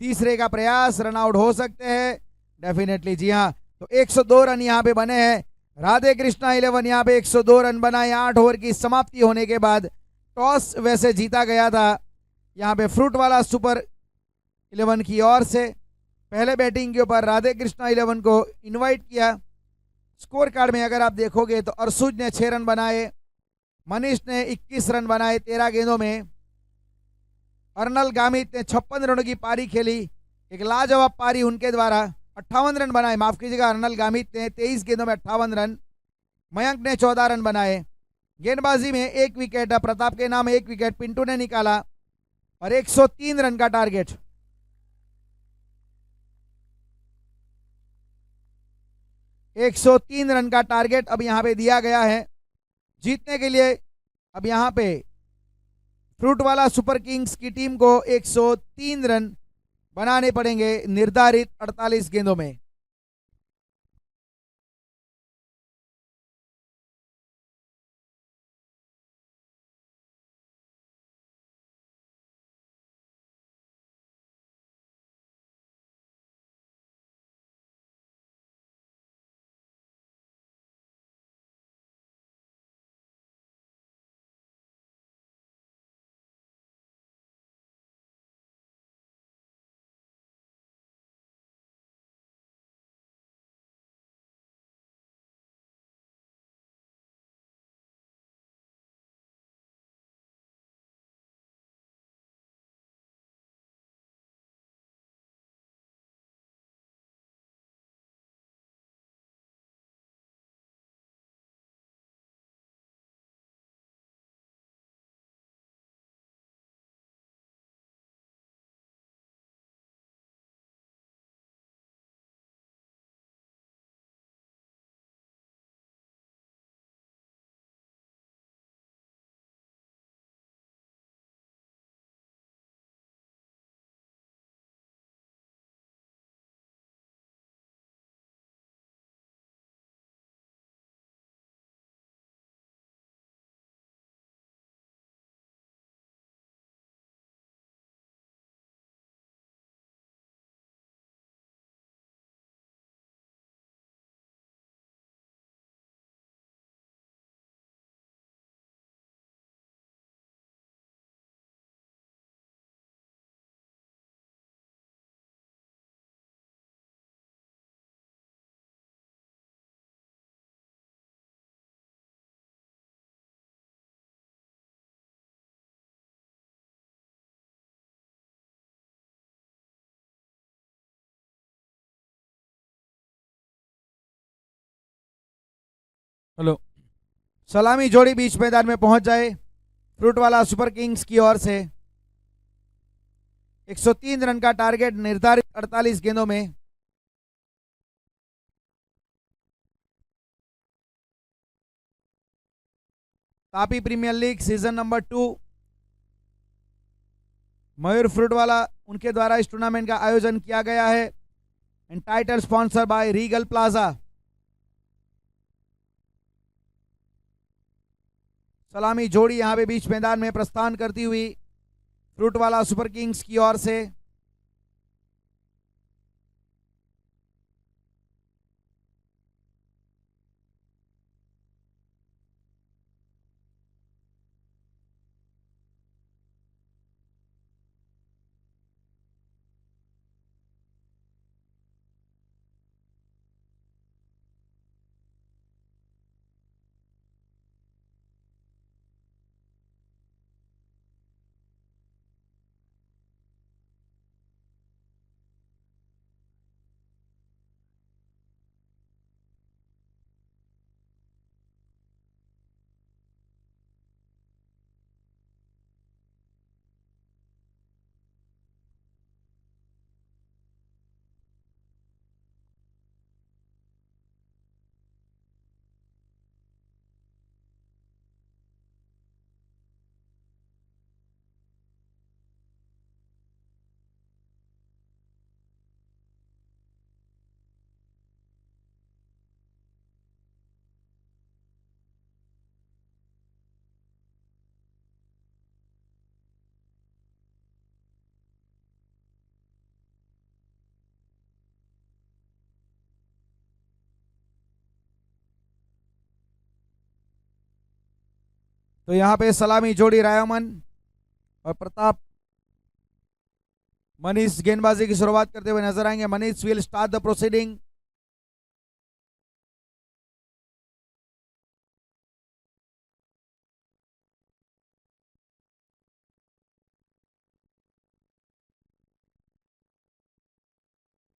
A: तीसरे का प्रयास, रन आउट हो सकते हैं डेफिनेटली, जी हाँ। तो 102 रन यहाँ पे बने हैं। राधे कृष्णा 11 यहाँ पे 102 रन बनाए। 8 ओवर की समाप्ति होने के बाद टॉस वैसे जीता गया था यहाँ पे फ्रूट वाला सुपर 11 की ओर से। पहले बैटिंग के ऊपर राधे कृष्णा 11 को इनवाइट किया। स्कोर कार्ड में अगर आप देखोगे तो अरसुज ने 6 रन बनाए, मनीष ने 21 रन बनाए 13 गेंदों में। अर्नल गामित ने 56 रनों की पारी खेली, एक लाजवाब पारी उनके द्वारा। 58 रन बनाए, माफ कीजिएगा, अर्नल गामित ने 23 गेंदों में 58 रन। मयंक ने 14 रन बनाए। गेंदबाजी में 1 विकेट, प्रताप के नाम 1 विकेट पिंटू ने निकाला और 103 रन का टारगेट। एक 103 रन का टारगेट अब यहां पे दिया गया है जीतने के लिए। अब यहां पे फ्रूट वाला सुपर किंग्स की टीम को 103 रन बनाने पड़ेंगे निर्धारित 48 गेंदों में। हेलो, सलामी जोड़ी बीच मैदान में पहुंच जाए फ्रूट वाला सुपर किंग्स की ओर से। 103 रन का टारगेट निर्धारित 48 गेंदों में। Tapi premier league season number 2 Mayur fruit वाला उनके द्वारा इस टूर्नामेंट का आयोजन किया गया है and title sponsor by Regal plaza. सलामी जोड़ी यहां पे बीच मैदान में प्रस्थान करती हुई फ्रूट वाला सुपर किंग्स की ओर से। तो यहां पे सलामी जोड़ी रायमन और प्रताप मनीष गेंदबाजी की शुरुआत करते हुए नजर आएंगे। Manish will start the proceeding.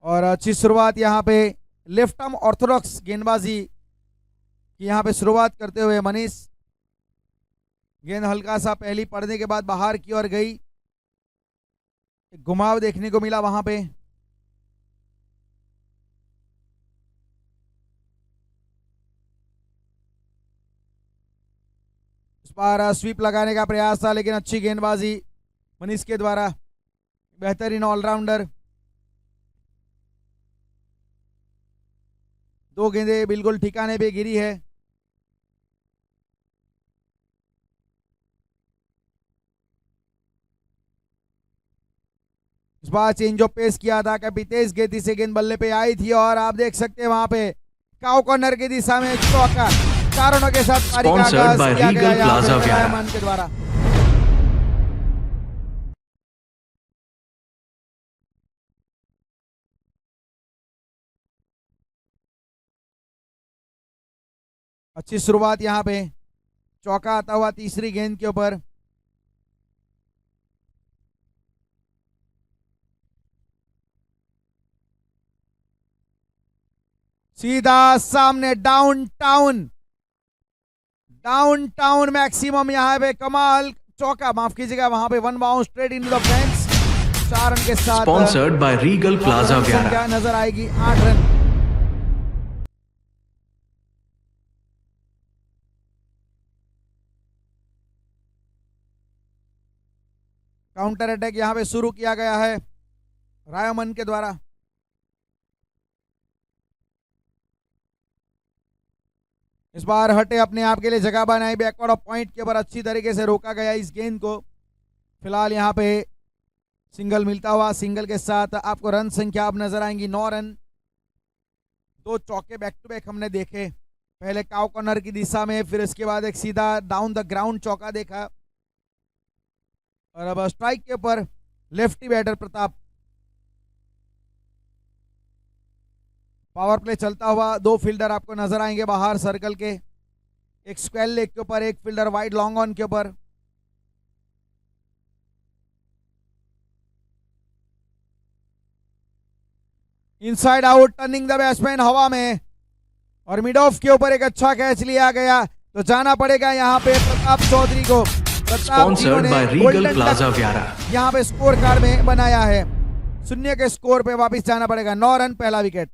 A: और अच्छी शुरुआत यहां पे लेफ्ट आर्म ऑर्थोडॉक्स गेंदबाजी की यहां पे शुरुआत करते हुए मनीष। गेंद हल्का सा पहली पड़ने के बाद बाहर की ओर गई, एक घुमाव देखने को मिला वहां पे। इस बार स्वीप लगाने का प्रयास था लेकिन अच्छी गेंदबाजी मनीष के द्वारा। बेहतरीन ऑलराउंडर। दो गेंदें बिल्कुल ठिकाने पे गिरी है। इस बार चेंज ऑफ पेस किया था, कभी तेज गति से गेंद बल्ले पे आई थी और आप देख सकते हैं वहां पे काउ कॉर्नर की दिशा में चौका। चारों के साथ पारी का आगाज किया गया यहाँ पे रायमन के द्वारा। अच्छी शुरुआत यहां पे, चौका आता हुआ तीसरी गेंद के ऊपर। सीधा सामने डाउनटाउन, डाउनटाउन मैक्सिमम यहां पे कमाल चौका, माफ कीजिएगा वहां पे one bounce straight into the fence. 4 run के साथ
B: स्पॉन्सर्ड बाय रीगल प्लाजा
A: क्या नजर आएगी 8 रन। काउंटर अटैक यहां पे शुरू किया गया है रायमन के द्वारा। इस बार हटे अपने आप के लिए जगह बनाई, बैकवर्ड ऑफ पॉइंट के ऊपर अच्छी तरीके से रोका गया इस गेंद को। फिलहाल यहां पे सिंगल मिलता हुआ, सिंगल के साथ आपको रन संख्या अब नजर आएंगी 9 रन। 2 चौके बैक टू बैक हमने देखे, पहले काउ कॉर्नर की दिशा में, फिर इसके बाद एक सीधा डाउन द ग्राउंड चौका देखा और अब स्ट्राइक के ऊपर lefty batter Pratap. Power play चलता हुआ 2 फील्डर आपको नजर आएंगे बाहर सर्कल के, एक स्क्वायर लेग के ऊपर, एक फील्डर वाइड लॉन्ग ऑन के ऊपर। Inside out, turning the batsman हवा में और मिड ऑफ के ऊपर एक अच्छा कैच लिया गया, तो जाना पड़ेगा यहाँ पे प्रताप चौधरी को। Pratap
B: Sponsored by Regal Plaza Vyara.
A: यहाँ पे स्कोर कार्ड में बनाया है। 0 के स्कोर पे वापस जाना पड़ेगा। 9 रन पहला wicket.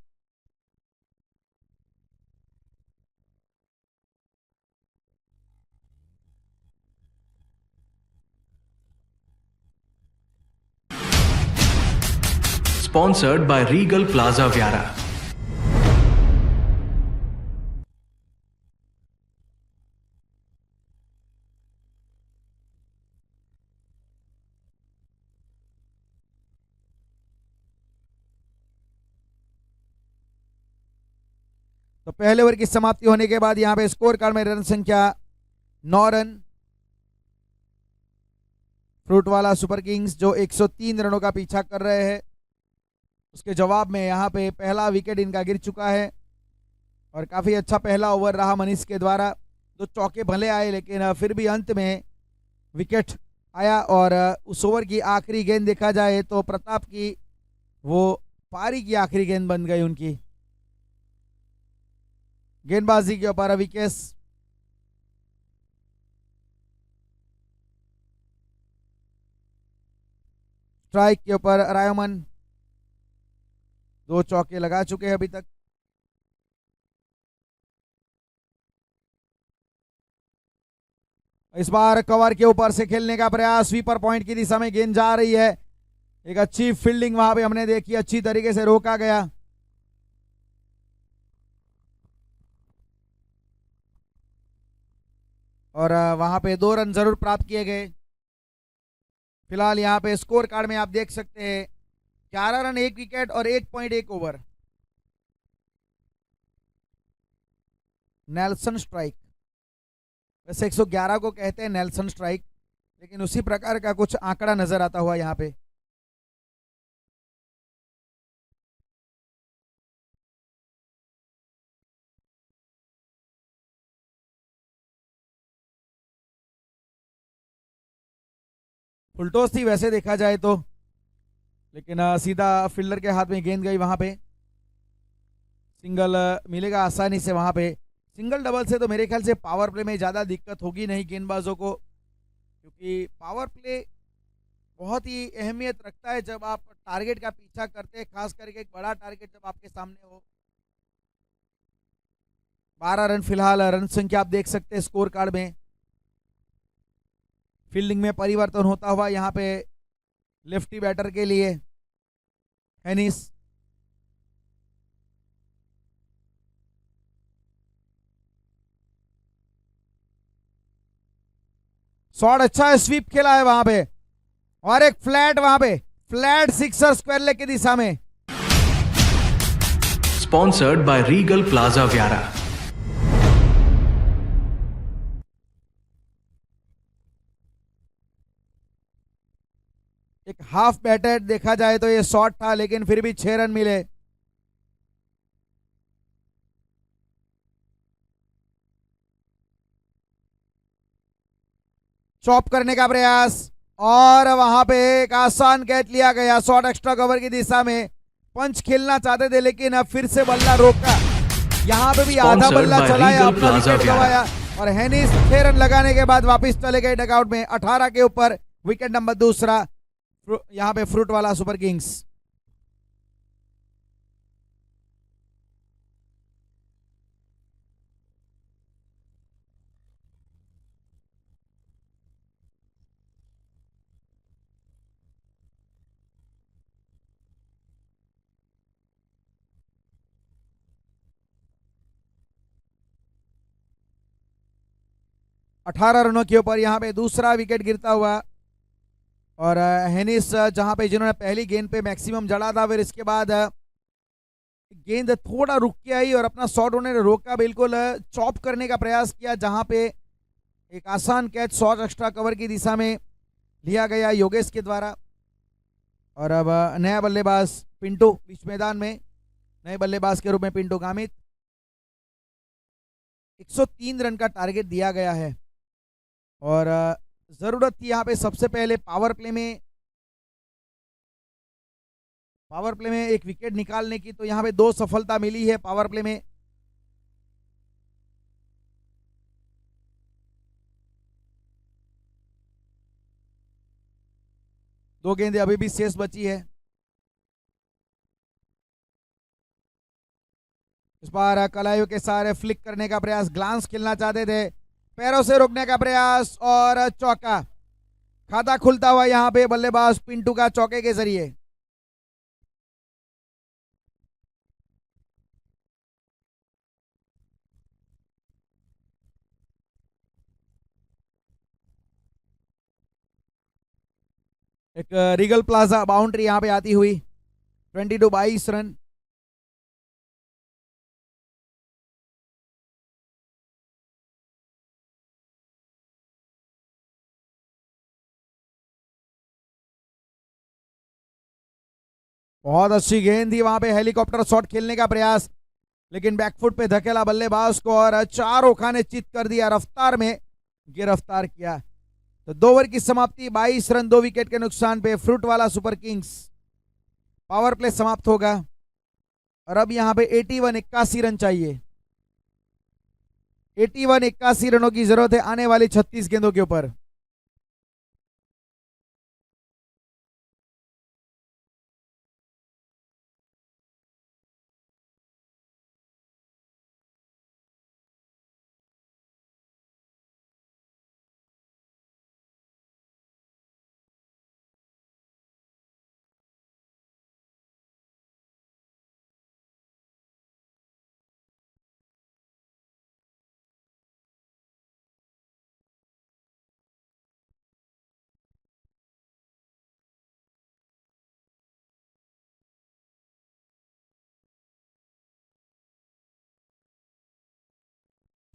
B: Sponsored by Regal Plaza Vyara.
A: तो पहले ओवर की समाप्ति होने के बाद यहां पे स्कोर कार्ड में रन संख्या 9 रन। फ्रूट वाला सुपर किंग्स जो 103 रनों का पीछा कर रहे हैं, उसके जवाब में यहां पे पहला विकेट इनका गिर चुका है। और काफी अच्छा पहला ओवर रहा मनीष के द्वारा। 2 चौके भले आए, लेकिन फिर भी अंत में विकेट आया। और उस ओवर की आखिरी गेंद देखा जाए तो प्रताप की वो पारी की आखिरी गेंद बन गई उनकी। गेंदबाजी के ऊपर विकेट। स्ट्राइक के ऊपर रायमन 2 चौके लगा चुके हैं अभी तक। इस बार कवर के ऊपर से खेलने का प्रयास, स्वीपर पॉइंट की दिशा में गेंद जा रही है। एक अच्छी फील्डिंग वहां पे हमने देखी, अच्छी तरीके से रोका गया। और वहां पे 2 रन जरूर प्राप्त किए गए। फिलहाल यहाँ पे स्कोर कार्ड में आप देख सकते हैं 11 रन 1 विकेट और 1.1 ओवर। नेल्सन स्ट्राइक, वैसे 111 को कहते हैं नेल्सन स्ट्राइक, लेकिन उसी प्रकार का कुछ आंकड़ा नजर आता हुआ यहाँ पे। फुलटॉस थी वैसे देखा जाए तो, लेकिन सीधा फील्डर के हाथ में गेंद गई। वहां पे सिंगल मिलेगा आसानी से। वहां पे सिंगल डबल से तो मेरे ख्याल से पावर प्ले में ज़्यादा दिक्कत होगी नहीं गेंदबाजों को, क्योंकि पावर प्ले बहुत ही अहमियत रखता है जब आप टारगेट का पीछा करते हैं, खास करके एक बड़ा टारगेट जब आपके सामने हो। 12 रन फिलहाल रन संख्या आप देख सकते हैं स्कोर कार्ड में। फील्डिंग में परिवर्तन होता हुआ यहाँ पे लेफ्टी बैटर के लिए हेनिस। शॉट अच्छा है, स्वीप खेला है वहां पे, और एक फ्लैट वहां पे, फ्लैट सिक्सर स्क्वायर लेग की दिशा में।
B: Sponsored by Regal Plaza Vyara.
A: एक हाफ बैटेड देखा जाए तो ये शॉट था, लेकिन फिर भी 6 रन मिले। चॉप करने का प्रयास, और वहां पे एक आसान कैच लिया गया शॉट एक्स्ट्रा कवर की दिशा में। पंच खेलना चाहते थे, लेकिन अब फिर से बल्ला रोका। यहां पे भी आधा बल्ला चलाया, अपना विकेट गंवाया। और हेनिस 6 रन लगाने के बाद वापस चले गए डगआउट में। 18 के ऊपर विकेट नंबर दूसरा यहाँ पे फ्रूट वाला सुपर किंग्स। अठारह रनों के ऊपर यहाँ पे दूसरा विकेट गिरता हुआ। और हेनिस जहां पे जिन्होंने पहली गेंद पे मैक्सिमम जड़ा था, फिर इसके बाद गेंद थोड़ा रुक के आई और अपना शॉट उन्होंने रोका, बिल्कुल चॉप करने का प्रयास किया, जहां पे एक आसान कैच शॉट एक्स्ट्रा कवर की दिशा में लिया गया योगेश के द्वारा। और अब नया बल्लेबाज पिंटू बीच मैदान में, नए बल्लेबाज के रूप में पिंटू गामित। 103 रन का टारगेट दिया गया है और जरूरत थी यहाँ पे सबसे पहले पावर प्ले में एक विकेट निकालने की। तो यहाँ पे 2 सफलता मिली है पावर प्ले में। 2 गेंदें अभी भी शेष बची है। इस बार कलायु के सारे फ्लिक करने का प्रयास, ग्लांस खेलना चाहते थे, पैरों से रोकने का प्रयास और चौका। खाता खुलता हुआ यहां पे बल्लेबाज पिंटू का चौके के जरिए। एक रीगल प्लाजा बाउंड्री यहां पे आती हुई। 22 रन। बहुत अच्छी गेंद थी वहां पे, हेलीकॉप्टर शॉट खेलने का प्रयास, लेकिन बैकफुट पे धकेला बल्लेबाज को और 4 ओखा ने चित कर दिया, रफ्तार में गिरफ्तार किया। तो 2 ओवर की समाप्ति, 22 रन 2 विकेट के नुकसान पे फ्रूट वाला सुपर किंग्स। पावर प्ले समाप्त होगा और अब यहां पे 81 रन चाहिए। 81 रनों की जरूरत है आने वाली 36 गेंदों के ऊपर।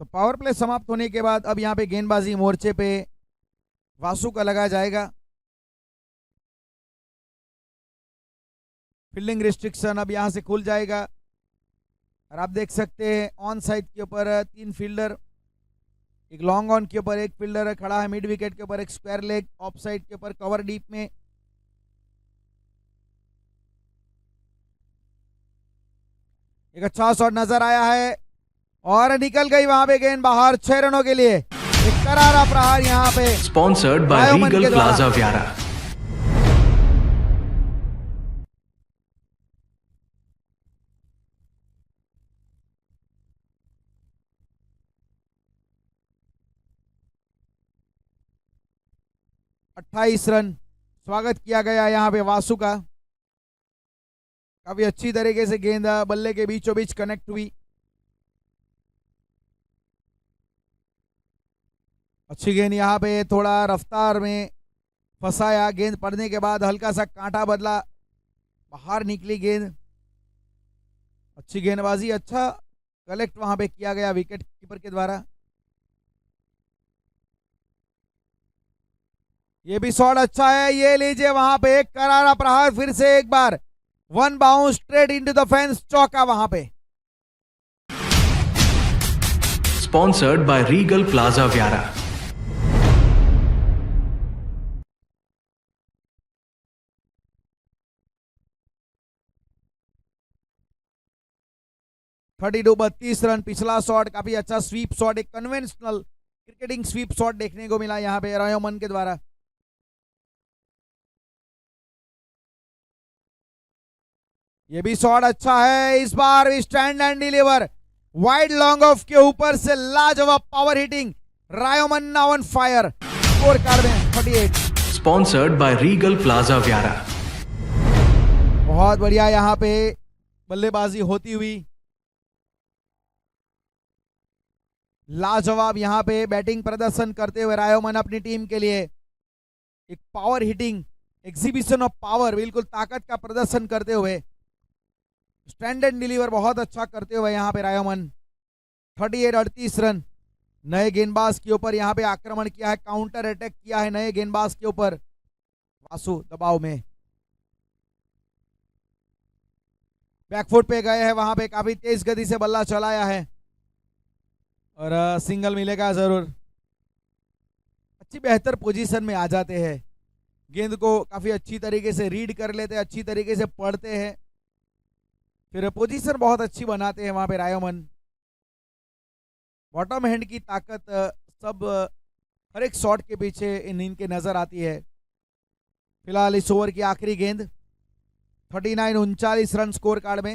A: तो पावर प्ले समाप्त होने के बाद अब यहां पे गेंदबाजी मोर्चे पे वासु का लगाया जाएगा। फील्डिंग रिस्ट्रिक्शन अब यहां से खुल जाएगा और आप देख सकते हैं ऑन साइड के ऊपर 3 फील्डर, एक लॉन्ग ऑन के ऊपर 1 फील्डर खड़ा है, मिड विकेट के ऊपर एक स्क्वायर लेग, ऑफ साइड के ऊपर कवर डीप में। एक अच्छा शॉट नजर आया है और निकल गई वहां पे गेंद बाहर, 6 रनों के लिए। एक करारा प्रहार यहां पे
B: स्पॉन्सर्ड बाय रीगल प्लाजा व्यारा।
A: अट्ठाईस रन स्वागत किया गया यहां पे वासु का। काफी अच्छी तरीके से गेंद बल्ले के बीचों बीच कनेक्ट हुई। अच्छी गेंद यहां पे थोड़ा रफ्तार में फंसाया, गेंद पड़ने के बाद हल्का सा कांटा बदला, बाहर निकली गेंद। अच्छी गेंदबाजी, अच्छा कलेक्ट वहां पे किया गया विकेट कीपर के द्वारा। ये भी शॉट अच्छा है, ये लीजिए वहां पे एक करारा प्रहार, फिर से एक बार 1 bounce straight into the fence, चौका वहां पे।
B: Sponsored by Regal Plaza Vyara. Thirty 32 run. पिछला शॉट काफी अच्छा स्वीप शॉट, एक कन्वेंशनल क्रिकेटिंग स्वीप शॉट देखने को मिला यहां पे रायोमन के द्वारा। ये भी शॉट अच्छा है, इस बार भी stand and deliver, wide long off के ऊपर से लाजवाब पावर हिटिंग, रायोमन now on fire. Score card में 38। Sponsored by Regal Plaza Vyara.
A: बहुत बढ़िया यहां पे बल्लेबाजी होती हुई, लाजवाब यहां पे बैटिंग प्रदर्शन करते हुए रायोमन अपनी टीम के लिए एक power hitting exhibition of power, बिल्कुल ताकत का प्रदर्शन करते हुए, स्टैंड एंड डिलीवर बहुत अच्छा करते हुए यहां पे रायोमन। 38 रन। नए गेंदबाज के ऊपर यहां पे आक्रमण किया है, काउंटर अटैक किया है नए गेंदबाज के ऊपर। वासु दबाव में बैकफुट पे गए हैं, वहां पे काफी तेज गति से बल्ला चलाया है और सिंगल मिलेगा जरूर। अच्छी बेहतर पोजीशन में आ जाते हैं, गेंद को काफी अच्छी तरीके से रीड कर लेते हैं, अच्छी तरीके से पढ़ते हैं, फिर पोजीशन बहुत अच्छी बनाते हैं वहां पे रायोमन। बॉटम हैंड की ताकत सब हर एक शॉट के पीछे इनके नजर आती है। फिलहाल इस ओवर की आखिरी गेंद 39 39 रन स्कोर कार्ड में।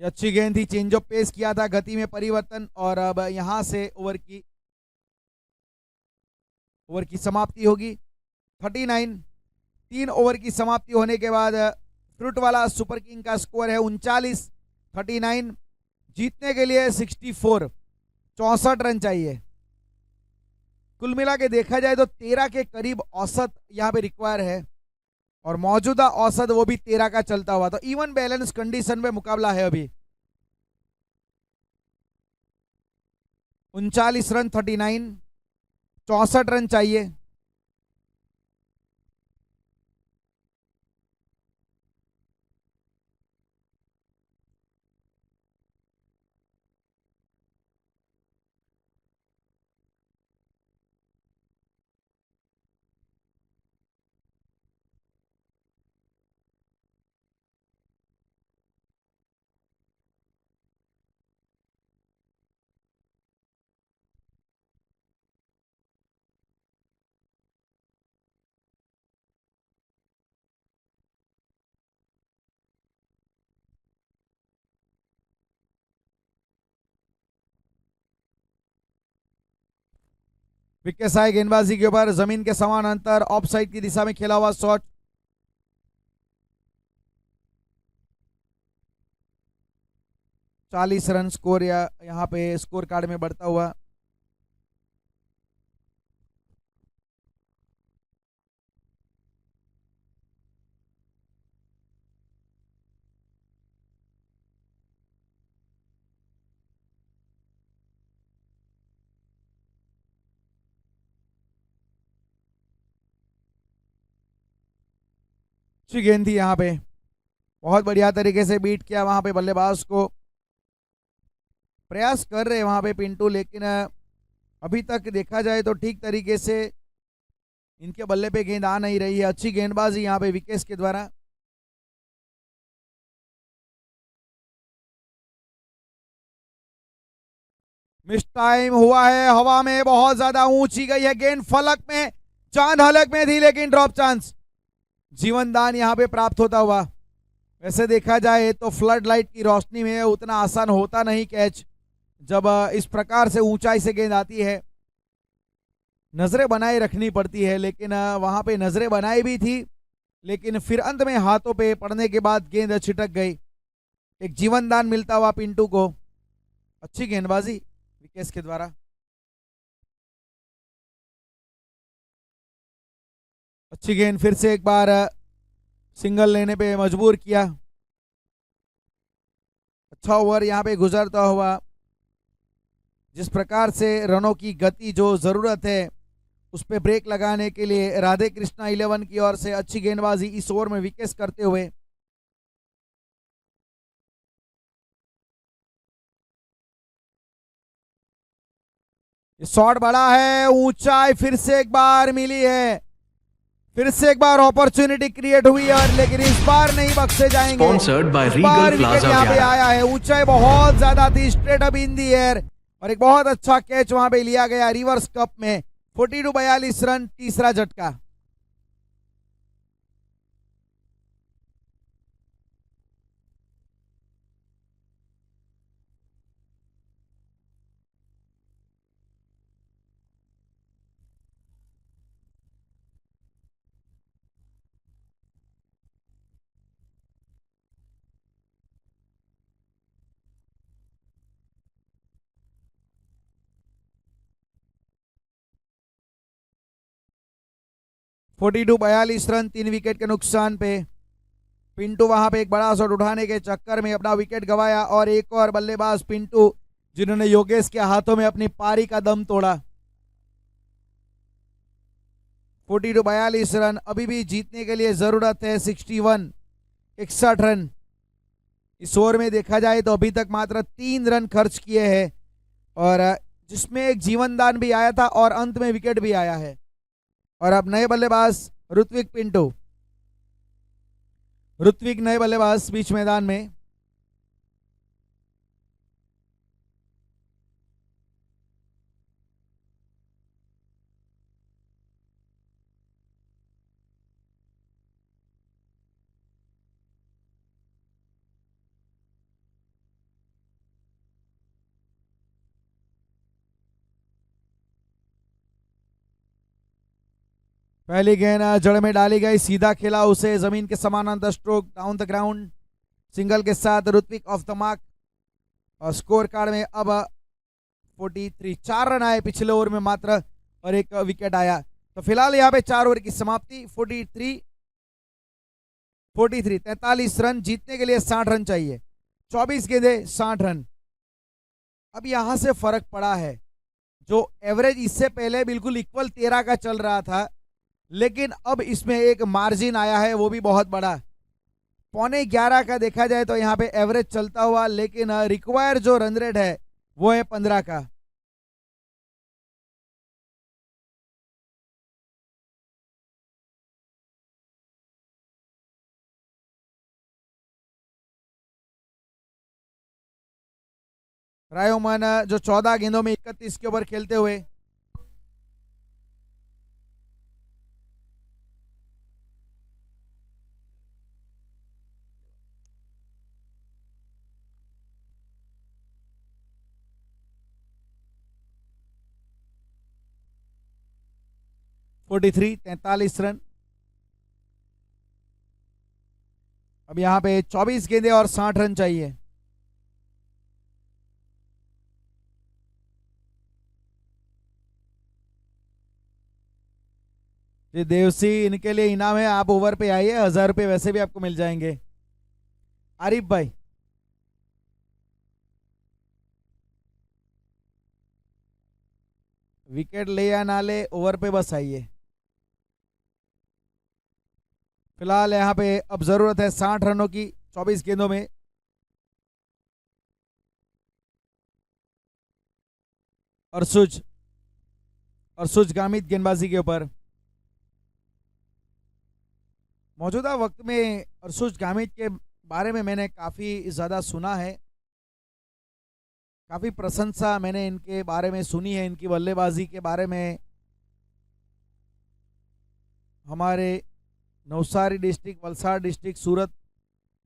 A: ये अच्छी गेंद थी, चेंज ऑफ पेस किया था, गति में परिवर्तन, और अब यहां से ओवर की समाप्ति होगी। 39 3 ओवर की समाप्ति होने के बाद फ्रूट वाला सुपर किंग का स्कोर है 39 39। जीतने के लिए 64 रन चाहिए। कुल मिला के देखा जाए तो 13 के करीब औसत यहां पे रिक्वायर है, और मौजूदा औसत वो भी 13 का चलता हुआ, तो इवन बैलेंस कंडीशन में मुकाबला है अभी। 39 रन 39, 64 रन चाहिए। विकेट साई गेंदबाजी के ऊपर जमीन के समान अंतर, ऑफ साइड की दिशा में खेला हुआ शॉट। चालीस रन स्कोर या यहाँ पे स्कोर कार्ड में बढ़ता हुआ। अच्छी गेंद थी यहाँ पे, बहुत बढ़िया तरीके से बीट किया वहां पे बल्लेबाज को। प्रयास कर रहे वहां पे पिंटू, लेकिन अभी तक देखा जाए तो ठीक तरीके से इनके बल्ले पे गेंद आ नहीं रही है। अच्छी गेंदबाजी यहाँ पे विकेट्स के द्वारा। मिस टाइम हुआ है, हवा में बहुत ज्यादा ऊंची गई है गेंद, फलक में, चांद हलक में थी, लेकिन ड्रॉप चांस, जीवन दान यहां पे प्राप्त होता हुआ। वैसे देखा जाए तो फ्लड लाइट की रोशनी में उतना आसान होता नहीं कैच, जब इस प्रकार से ऊंचाई से गेंद आती है, नजरें बनाए रखनी पड़ती है। लेकिन वहां पे नजरें बनाई भी थी, लेकिन फिर अंत में हाथों पे पड़ने के बाद गेंद छिटक गई। एक जीवन दान मिलता हुआ पिंटू को। अच्छी गेंदबाजी विकेट्स के द्वारा। अच्छी गेंद, फिर से एक बार सिंगल लेने पे मजबूर किया। अच्छा ओवर यहां पे गुजरता हुआ। जिस प्रकार से रनों की गति जो जरूरत है उस पे ब्रेक लगाने के लिए राधे कृष्णा 11 की ओर से अच्छी गेंदबाजी इस ओवर में विकेट्स करते हुए। शॉट बड़ा है, ऊंचाई फिर से एक बार मिली है, फिर से एक बार अपॉर्चुनिटी क्रिएट हुई है, और लेकिन इस बार नहीं बख्शे जाएंगे। इस बार विकेट यहाँ पे आया है, ऊंचाई बहुत ज्यादा थी, straight up in the air, और एक बहुत अच्छा कैच वहां पे लिया गया रिवर्स कप में। 42 रन, तीसरा झटका। फोर्टी 42 रन, 3 विकेट के नुकसान पे। पिंटू वहां पे एक बड़ा शॉट उठाने के चक्कर में अपना विकेट गवाया, और एक और बल्लेबाज पिंटू जिन्होंने योगेश के हाथों में अपनी पारी का दम तोड़ा। 42 रन, अभी भी जीतने के लिए जरूरत है 61 रन। इस ओवर में देखा जाए तो अभी तक मात्र 3 रन खर्च किए हैं, और जिसमें एक जीवन दान भी आया था और अंत में विकेट भी आया है। और अब नए बल्लेबाज ऋत्विक पिंटू, ऋत्विक नए बल्लेबाज बीच मैदान में। पहली गेंद जड़ में डाली गई, सीधा खेला उसे जमीन के समानांतर, stroke down the ground, single के साथ ऋत्विक ऑफ द मार्क। और स्कोर कार्ड में अब 43, 4 रन आए पिछले ओवर में मात्र और एक विकेट आया। तो फिलहाल यहाँ पे 4 ओवर की समाप्ति, 43 43 रन, जीतने के लिए 60 रन चाहिए, 24 गेंदे 60 रन। अब यहां से फर्क पड़ा है, जो एवरेज इससे पहले बिल्कुल इक्वल 13 का चल रहा था, लेकिन अब इसमें एक मार्जिन आया है, वो भी बहुत बड़ा, 11.25 का देखा जाए तो यहाँ पे एवरेज चलता हुआ, लेकिन रिक्वायर जो रन रेट है वो है 15 का। रायोमन जो 14 गेंदों में 31 के ओवर खेलते हुए (43) 43 रन। अब यहां पे 24 गेंदे और 60 रन चाहिए। जी देवसी, इनके लिए इनाम है, आप ओवर पे आइए, 1000 रुपये वैसे भी आपको मिल जाएंगे। आरिफ भाई, विकेट ले या ना ले, ओवर पे बस आइए। फिलहाल यहाँ पे अब जरूरत है 60 रनों की 24 गेंदों में। और गामित गेंदबाजी के ऊपर। मौजूदा वक्त में अर्शुज गामित के बारे में मैंने काफ़ी ज़्यादा सुना है, काफ़ी प्रशंसा मैंने इनके बारे में सुनी है, इनकी बल्लेबाजी के बारे में। हमारे नवसारी डिस्ट्रिक्ट, वलसाड़ डिस्ट्रिक्ट, सूरत,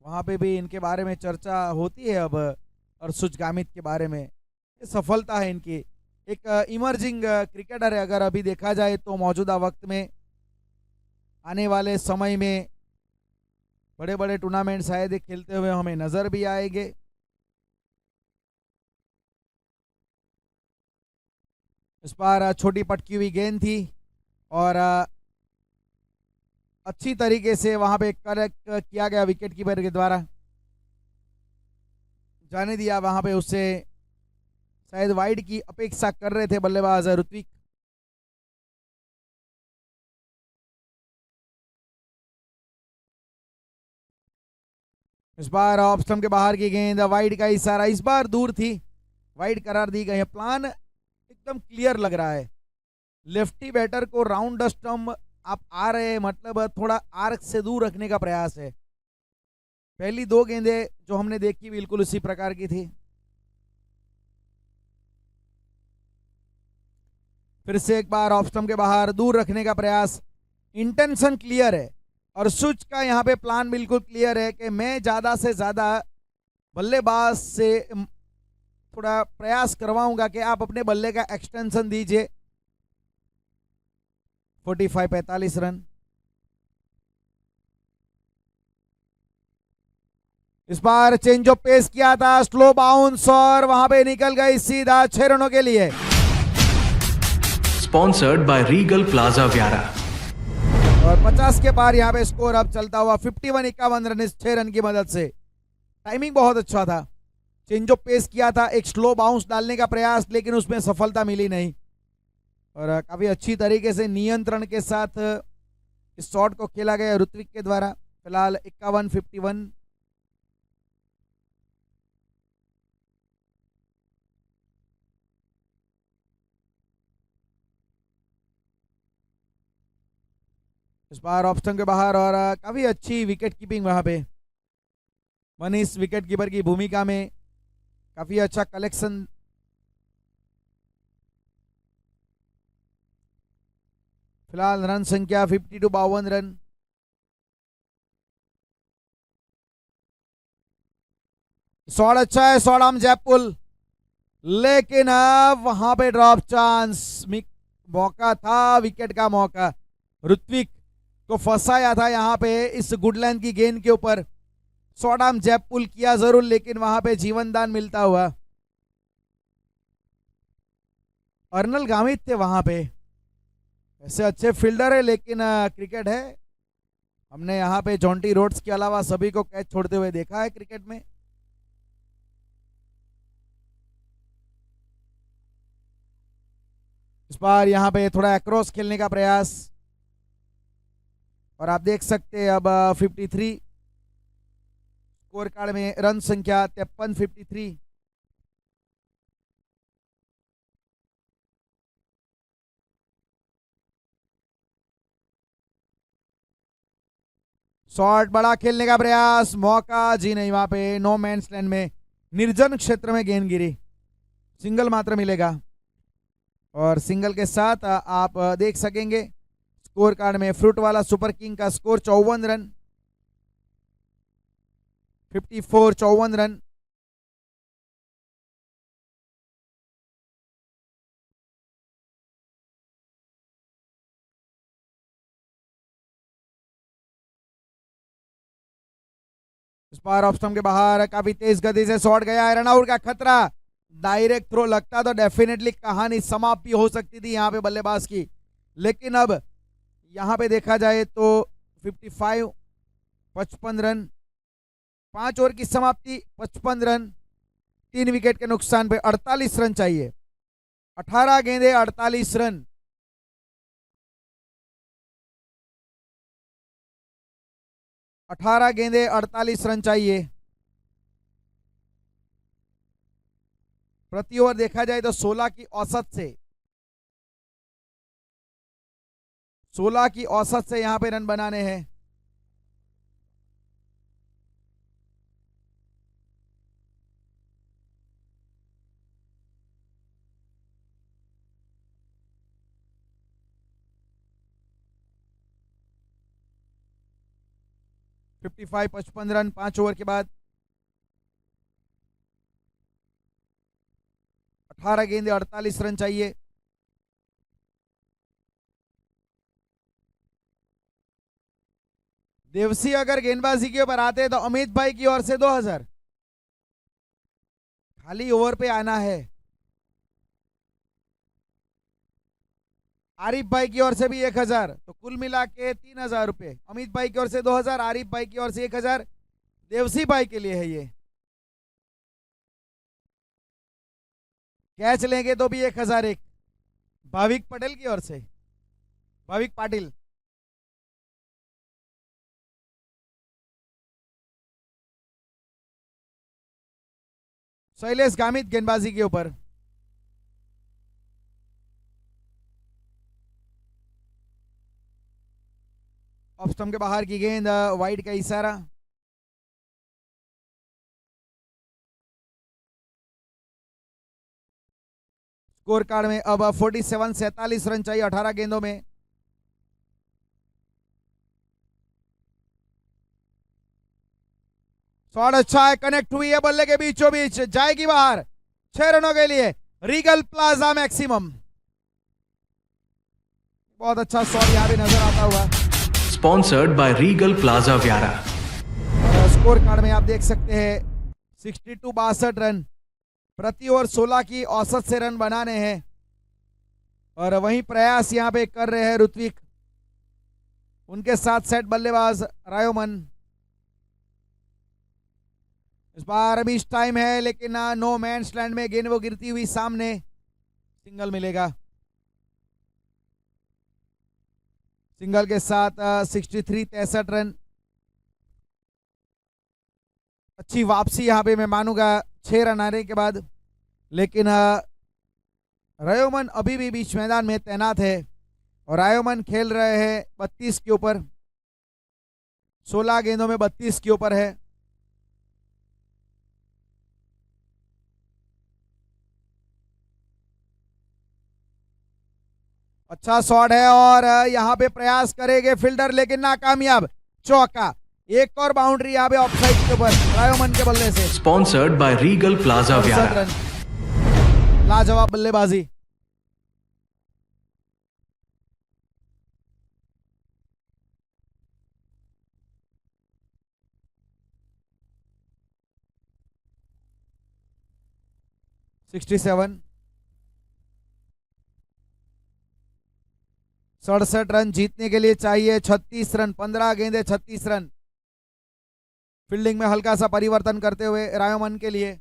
A: वहाँ पे भी इनके बारे में चर्चा होती है अब अर्शुज गामित के बारे में। ये सफलता है इनकी, एक इमर्जिंग क्रिकेटर है अगर अभी देखा जाए तो। मौजूदा वक्त में आने वाले समय में बड़े बड़े टूर्नामेंट शायद खेलते हुए हमें नजर भी आएंगे। इस बार छोटी पटकी हुई गेंद थी और अच्छी तरीके से वहां पे करेक्ट किया गया विकेट कीपर के द्वारा, जाने दिया वहां पे। उससे शायद वाइड की अपेक्षा कर रहे थे बल्लेबाज ऋत्विक। इस बार ऑफ स्टंप के बाहर की गेंद, वाइड का इशारा, इस बार दूर थी, वाइड करार दी गई है। प्लान एकदम क्लियर लग रहा है, लेफ्टी बैटर को राउंड स्टंप आप आ रहे हैं, मतलब थोड़ा आर्क से दूर रखने का प्रयास है। पहली 2 गेंदें जो हमने देखी बिल्कुल उसी प्रकार की थी। फिर से एक बार ऑफ स्टंप के बाहर दूर रखने का प्रयास, इंटेंशन क्लियर है। और सुच का यहाँ पे प्लान बिल्कुल क्लियर है कि मैं ज्यादा से ज्यादा बल्लेबाज से थोड़ा प्रयास करवाऊंगा कि आप अपने बल्ले का एक्सटेंशन दीजिए। 45 रन। इस बार चेंज ऑफ पेस किया था, स्लो बाउंस और वहां पे निकल गई सीधा 6 रनों के लिए।
C: स्पॉन्सर्ड बाय रीगल प्लाजा व्यारा।
A: और 50 के पार यहाँ पे स्कोर अब चलता हुआ 51 रन, 6 रन की मदद से। टाइमिंग बहुत अच्छा था, चेंज ऑफ पेस किया था, एक स्लो बाउंस डालने का प्रयास, लेकिन उसमें सफलता मिली नहीं। और काफी अच्छी तरीके से नियंत्रण के साथ इस शॉट को खेला गया ऋत्विक के द्वारा। फिलहाल 51-51। इस बार ऑप्शन के बाहर और काफी अच्छी विकेट कीपिंग वहां पे। मनीष विकेट कीपर की भूमिका में काफी अच्छा कलेक्शन। फिलहाल रन संख्या 52 रन। शॉट अच्छा है, शॉट जयपुल, लेकिन वहां पे ड्रॉप चांस, मौका था, विकेट का मौका। ऋत्विक को फंसाया था यहाँ पे इस गुडलैंड की गेंद के ऊपर। शॉर्ट जैप पुल किया जरूर, लेकिन वहां पे जीवनदान मिलता हुआ। अर्नल गामित थे वहां पे, ऐसे अच्छे फील्डर है, लेकिन क्रिकेट है। हमने यहाँ पे जॉन्टी रोड्स के अलावा सभी को कैच छोड़ते हुए देखा है क्रिकेट में। इस बार यहाँ पे थोड़ा अक्रॉस खेलने का प्रयास, और आप देख सकते हैं अब 53 स्कोर कार्ड में रन संख्या 53-53। शॉट बड़ा खेलने का प्रयास, मौका जी नहीं, वहां पे नो मैंस लैंड में निर्जन क्षेत्र में गेंद गिरी, सिंगल मात्र मिलेगा। और सिंगल के साथ आप देख सकेंगे स्कोर कार्ड में फ्रूट वाला सुपर किंग का स्कोर 54 रन, 54 रन। इस बार ऑफ स्टंप के बाहर काफी तेज गति से शॉट गया है, रनआउट का खतरा। डायरेक्ट थ्रो लगता तो डेफिनेटली कहानी समाप्त भी हो सकती थी यहाँ पे बल्लेबाज की, लेकिन अब यहाँ पे देखा जाए तो 55 रन, 5 ओवर की समाप्ति, 55 रन, 3 विकेट के नुकसान पे 48 रन चाहिए। 18 गेंदे 48 रन। अठारह गेंदे 48 रन चाहिए। प्रति ओवर देखा जाए तो 16 की औसत से यहां पे रन बनाने हैं। फिफ्टी 55 रन 5 ओवर के बाद। 18 गेंदे 48 रन चाहिए। देवसी अगर गेंदबाजी के ऊपर आते तो अमित भाई की ओर से 2000, खाली ओवर पे आना है। आरिफ भाई की ओर से भी 1000, तो कुल मिला के 3000 रुपए। अमित भाई की ओर से 2000, आरिफ भाई की ओर से 1000, देवसी भाई के लिए है ये। कैच लेंगे तो भी 1000 एक भाविक पटेल की ओर से, भाविक पाटिल। शैलेश गामित गेंदबाजी के ऊपर। ऑफ स्टंप के बाहर की गेंद, वाइड का इशारा। स्कोर कार्ड में अब 47 रन चाहिए 18 गेंदों में। शॉट अच्छा है, कनेक्ट हुई है बल्ले के बीचों बीच, जाएगी बाहर 6 रनों के लिए। रीगल प्लाजा मैक्सिमम, बहुत अच्छा शॉट यहां भी नजर आता हुआ।
C: Sponsored by Regal Plaza Vyara.
A: Score card में आप देख सकते हैं 62 रन, प्रति ओवर 16 की औसत से रन बनाने हैं। और वही प्रयास यहां पे कर रहे हैं ऋत्विक, उनके साथ सेट बल्लेबाज रायोमन। इस बार अभी टाइम है, लेकिन नो मैंस लैंड में गेंद वो गिरती हुई सामने, सिंगल मिलेगा। सिंगल के साथ 63 रन। अच्छी वापसी यहां पे मैं मानूंगा 6 रन आने के बाद, लेकिन रायोमन अभी भी बीच मैदान में तैनात है और रायोमन खेल रहे हैं 32 के ऊपर, 16 गेंदों में 32 के ऊपर है। अच्छा शॉट है और यहां पे प्रयास करेंगे फील्डर, लेकिन नाकामयाब। चौका, एक और बाउंड्री यहां पे ऑफसाइड के ऊपर रायोमन के बल्ले से।
C: स्पॉन्सर्ड बाय रीगल प्लाजा व्यारा।
A: लाजवाब बल्लेबाजी। 67, 67 रन जीतने के लिए चाहिए 36 रन, 15 गेंदे 36 रन। फील्डिंग में हल्का सा परिवर्तन करते हुए रायोमन के लिए।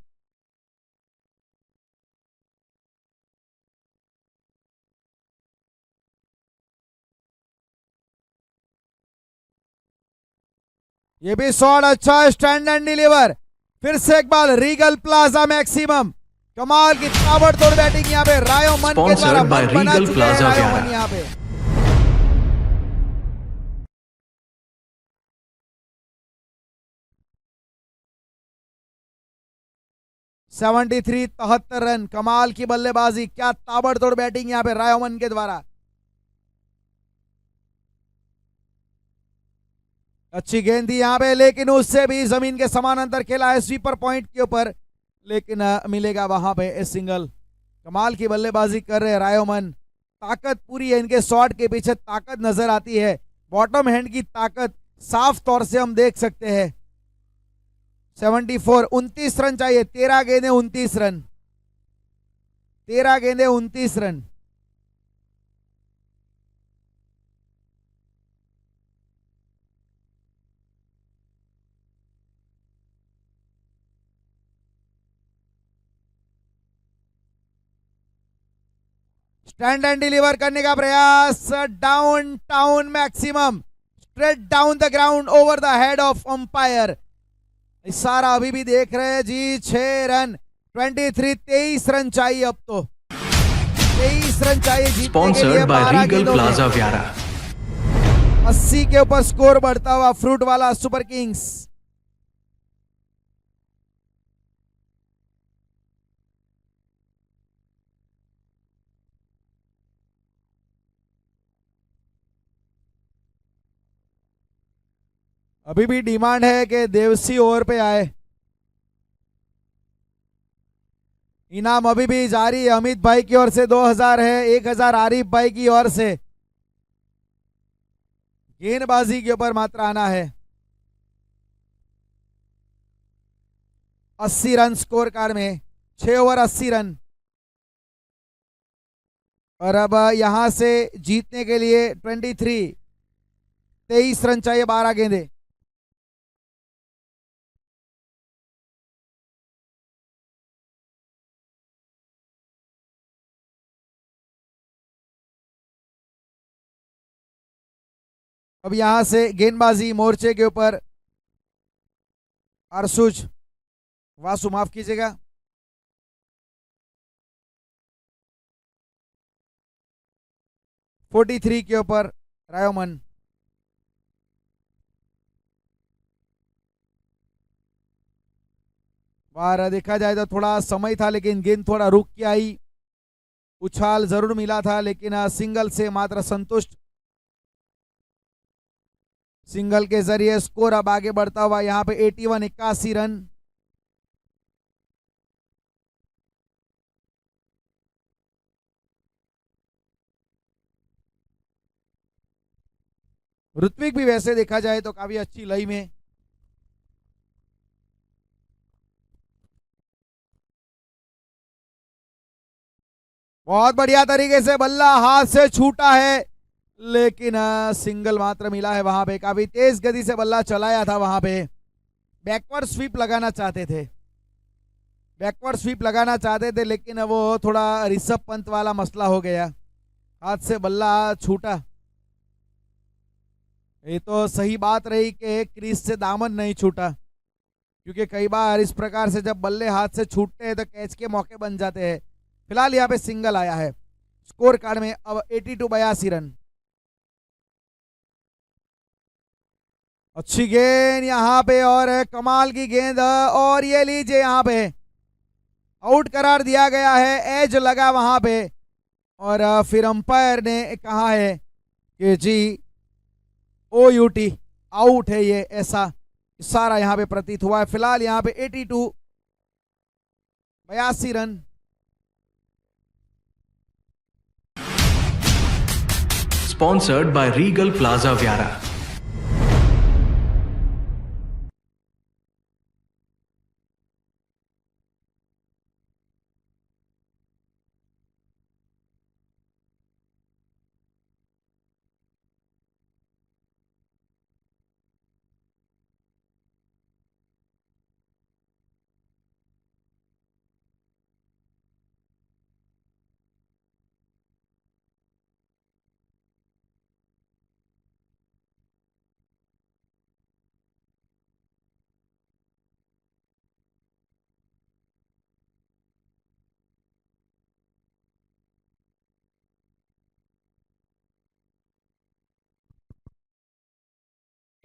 A: ये भी शॉट अच्छा है, स्टैंड एंड डिलीवर। फिर से एक बार रीगल प्लाजा मैक्सिमम, कमाल की ताबड़तोड़ बैटिंग यहाँ पे रायोमन के द्वारा
C: Sponsored by
A: मन बना
C: Regal
A: चुके हैं
C: Plaza
A: रायोमन
C: Viara।
A: यहाँ पे। सेवेंटी थ्री 73 रन, कमाल की बल्लेबाजी, क्या ताबड़तोड़ बैटिंग यहाँ पे रायोमन के द्वारा। अच्छी गेंद थी यहाँ पे, लेकिन उससे भी जमीन के समानांतर खेला है स्वीपर पॉइंट के ऊपर, लेकिन मिलेगा वहां पे सिंगल। कमाल की बल्लेबाजी कर रहे हैं रायोमन, ताकत पूरी है इनके शॉट के पीछे, ताकत नजर आती है, बॉटम हैंड की ताकत साफ तौर से हम देख सकते हैं। 74, 29 रन चाहिए, 13 गेंदे 29 रन, 13 गेंदे 29 रन। स्टैंड एंड डिलीवर करने का प्रयास, down town maximum, straight down the ground over the head of umpire. इशारा अभी भी देख रहे हैं जी, 6 रन, 23 रन चाहिए अब तो, 23 रन चाहिए जीतने के लिए।
C: Sponsored by
A: 12
C: Regal
A: गेंदों में
C: Plaza Viara।
A: 80 के ऊपर स्कोर बढ़ता हुआ फ्रूट वाला सुपर किंग्स। अभी भी डिमांड है कि देवसी ओवर पे आए। इनाम अभी भी जारी है, अमित भाई की ओर से 2000 है, 1000 आरिफ भाई की ओर से। गेंदबाजी के ऊपर मात्र आना है। 80 रन स्कोर कार्ड में, 6 ओवर 80 रन। और अब यहां से जीतने के लिए 23 रन चाहिए, 12 गेंदे। अब यहां से गेंदबाजी मोर्चे के ऊपर अरसुज, वासु माफ कीजिएगा, फोर्टी थ्री के ऊपर रायोमन। बाहर देखा जाए तो थोड़ा समय था, लेकिन गेंद थोड़ा रुक के आई, उछाल जरूर मिला था, लेकिन सिंगल से मात्र संतुष्ट। सिंगल के जरिए स्कोर अब आगे बढ़ता हुआ यहां पे 81, 81 रन। ऋत्विक भी वैसे देखा जाए तो काफी अच्छी लय में। बहुत बढ़िया तरीके से बल्ला हाथ से छूटा है, लेकिन सिंगल मात्र मिला है वहां पे। काफी तेज गति से बल्ला चलाया था वहां पे, बैकवर्ड स्वीप लगाना चाहते थे, बैकवर्ड स्वीप लगाना चाहते थे, लेकिन वो थोड़ा ऋषभ पंत वाला मसला हो गया, हाथ से बल्ला छूटा। ये तो सही बात रही कि क्रीज से दामन नहीं छूटा, क्योंकि कई बार इस प्रकार से जब बल्ले हाथ से छूटते हैं तो कैच के मौके बन जाते हैं। फिलहाल यहाँ पे सिंगल आया है। स्कोर कार्ड में अब 82, 82 रन। अच्छी गेंद यहाँ पे, और कमाल की गेंद, और ये लीजिए यहाँ पे आउट करार दिया गया है, एज लगा वहां पे, और फिर अंपायर ने कहा है कि जी OUT आउट है, ये ऐसा इशारा यहाँ पे प्रतीत हुआ है। फिलहाल यहाँ पे 82, 82 run.
C: Sponsored by Regal Plaza Viara।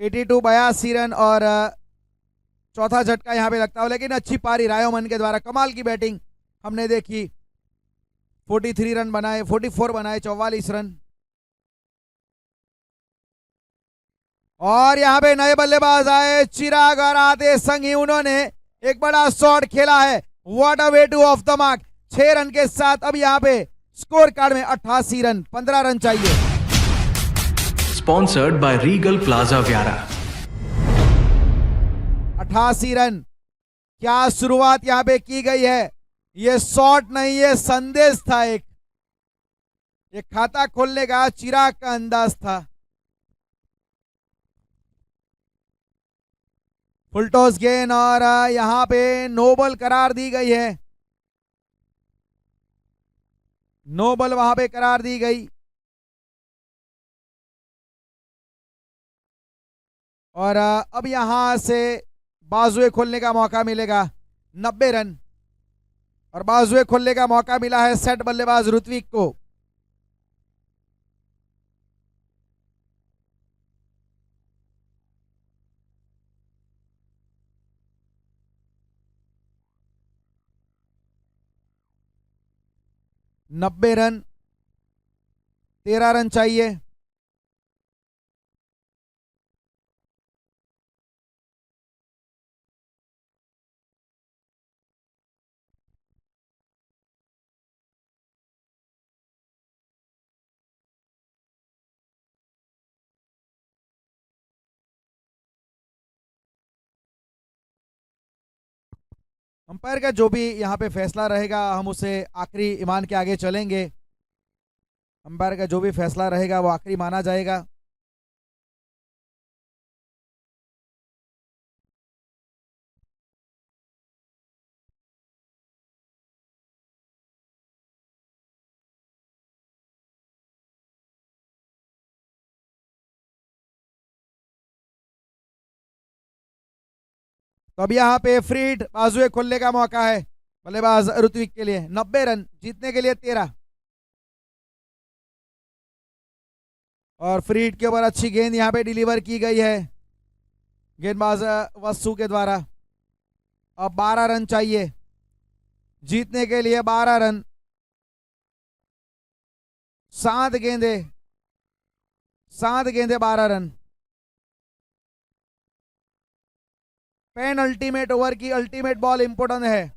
A: 82 82 run और चौथा झटका यहां पे लगता है, लेकिन अच्छी पारी रायोमन के द्वारा, कमाल की बैटिंग हमने देखी। 43 रन बनाए, 44 बनाए, 44 रन। और यहां पे नए बल्लेबाज आए चिराग और आते संग ही उन्होंने एक बड़ा शॉट खेला है। What a way two of the mark. 6 run के साथ अब यहां पे स्कोर कार्ड में 88 रन, 15 रन चाहिए।
C: Sponsored by Regal Plaza Viara.
A: 88 run. क्या शुरुआत यहां पे की गई है। ये शॉट नहीं, ये संदेश था। एक ये खाता खोलने का चिराग का अंदाज था। फुल टॉस गेंद और यहां पे नो बॉल करार दी गई है। नो बॉल वहां पे करार दी गई। और अब यहां से बाजुए खोलने का मौका मिलेगा। 90 रन और बाजुए खोलने का मौका मिला है सेट बल्लेबाज ऋत्विक को। नब्बे रन, 13 रन चाहिए। अंपायर का जो भी यहाँ पे फैसला रहेगा हम उसे आखिरी ईमान के आगे चलेंगे। अंपायर का जो भी फैसला रहेगा वो आखिरी माना जाएगा। तो अब यहाँ पे फ्रीड बाजुए खोलने का मौका है बल्लेबाज ऋत्विक के लिए। 90 रन जीतने के लिए 13। और फ्रीड के ऊपर अच्छी गेंद यहाँ पे डिलीवर की गई है गेंदबाज वसु के द्वारा। अब 12 रन चाहिए जीतने के लिए। 12 रन, 7 गेंदे, 7 गेंदे, 12 रन। पेन अल्टीमेट ओवर की अल्टीमेट बॉल इंपॉर्टेंट है।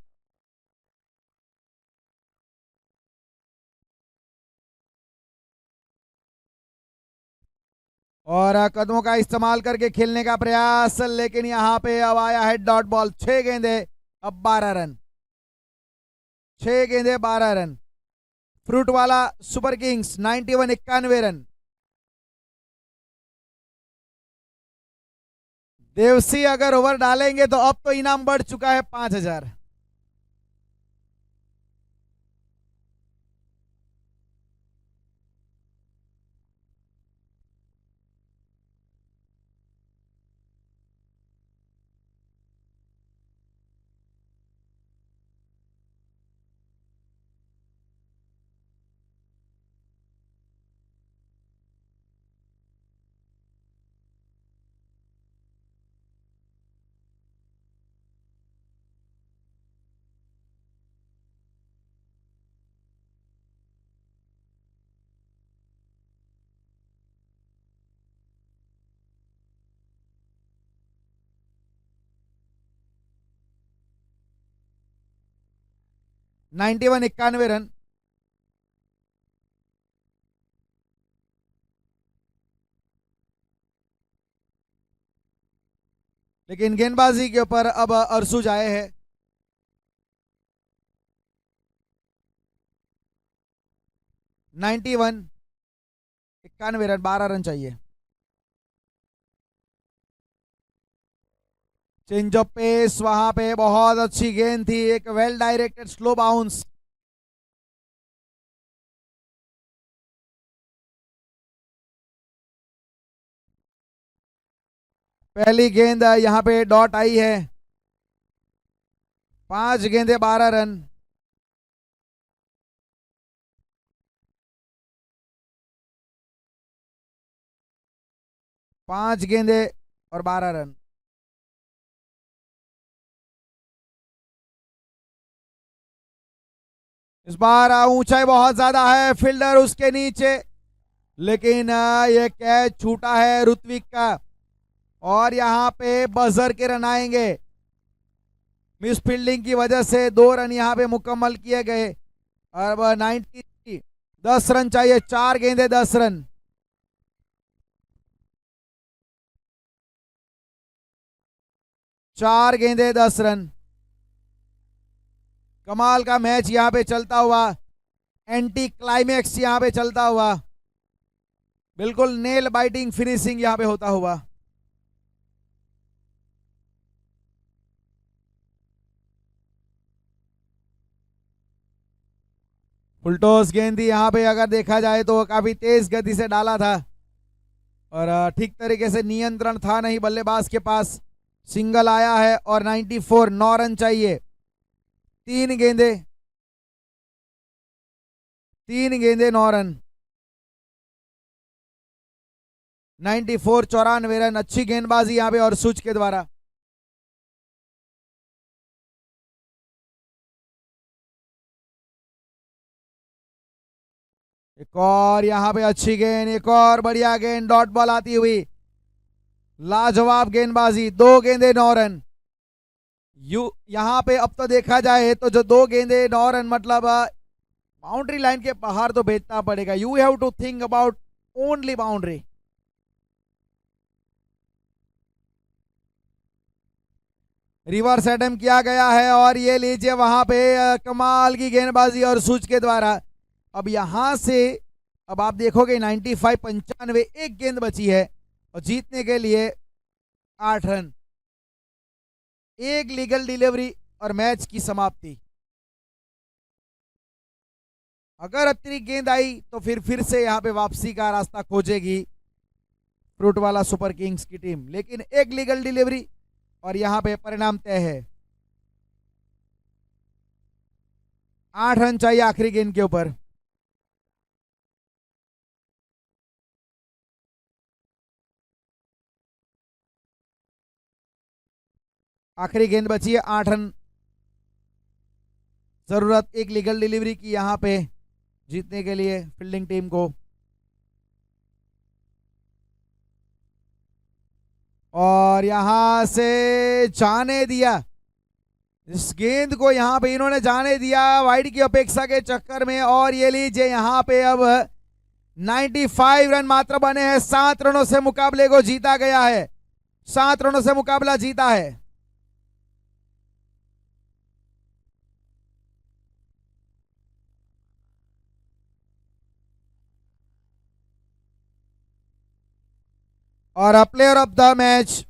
A: और कदमों का इस्तेमाल करके खेलने का प्रयास, लेकिन यहां पे अब आया है डॉट बॉल। 6 गेंदे, अब 12 रन। 6 गेंदे, 12 रन। फ्रूट वाला सुपर किंग्स 91 91 रन। देवसी अगर ओवर डालेंगे तो अब तो इनाम बढ़ चुका है 5000। Ninety one 91 run. लेकिन गेंदबाजी के ऊपर अब अरसुज आए हैं। नाइन्टी वन 91 रन, 12 रन चाहिए। चेंज ऑफ पेस वहां पे बहुत अच्छी गेंद थी, एक वेल डायरेक्टेड स्लो बाउंस। पहली गेंद यहां पे डॉट आई है। 5 गेंदे, 12 रन। पांच गेंदे और 12 रन। इस बार ऊंचाई बहुत ज्यादा है, फील्डर उसके नीचे, लेकिन ये कैच छूटा है ऋत्विक का और यहां पे बजर के रन आएंगे। मिस फील्डिंग की वजह से 2 रन यहां पे मुकम्मल किए गए। अब 90, 10 रन चाहिए, 4 गेंदे 10 रन। चार गेंदे 10 रन। कमाल का मैच यहां पे चलता हुआ, एंटी क्लाइमैक्स यहां पे चलता हुआ, बिल्कुल नेल बाइटिंग फिनिशिंग यहां पे होता हुआ। फुलटॉस गेंद थी यहां पे, अगर देखा जाए तो काफी तेज गति से डाला था और ठीक तरीके से नियंत्रण था नहीं बल्लेबाज के पास। सिंगल आया है और 94, 9 रन चाहिए। 3 गेंदे 9 रन। 94, 94 रन। अच्छी गेंदबाजी यहां पे और सूच के द्वारा। एक और यहां पे अच्छी गेंद, एक और बढ़िया गेंद, डॉट बॉल आती हुई, लाजवाब गेंदबाजी। 2 गेंदे 9 रन। यहां पे अब तो देखा जाए तो जो 2 गेंदे 9 रन मतलब बाउंड्री लाइन के बाहर तो भेजना पड़ेगा। You have to think about only boundary. Reverse attempt किया गया है और ये लीजिए वहां पे कमाल की गेंदबाजी और सूच के द्वारा। अब यहां से अब आप देखोगे 95, 95, एक गेंद बची है और जीतने के लिए 8 रन, एक लीगल डिलीवरी और मैच की समाप्ति। अगर अतिरिक्त गेंद आई तो फिर से यहां पे वापसी का रास्ता खोजेगी फ्रूट वाला सुपर किंग्स की टीम, लेकिन एक लीगल डिलीवरी और यहां पे परिणाम तय है। 8 रन चाहिए आखिरी गेंद के ऊपर। आखिरी गेंद बची है, 8 रन जरूरत एक लीगल डिलीवरी की यहां पे जीतने के लिए फील्डिंग टीम को। और यहां से जाने दिया इस गेंद को, यहां पे इन्होंने जाने दिया वाइड की अपेक्षा के चक्कर में और ये लीजिए यहां पे अब 95 रन मात्र बने हैं। 7 रनों से मुकाबले को जीता गया है, 7 रनों से मुकाबला जीता है। और प्लेयर ऑफ द मैच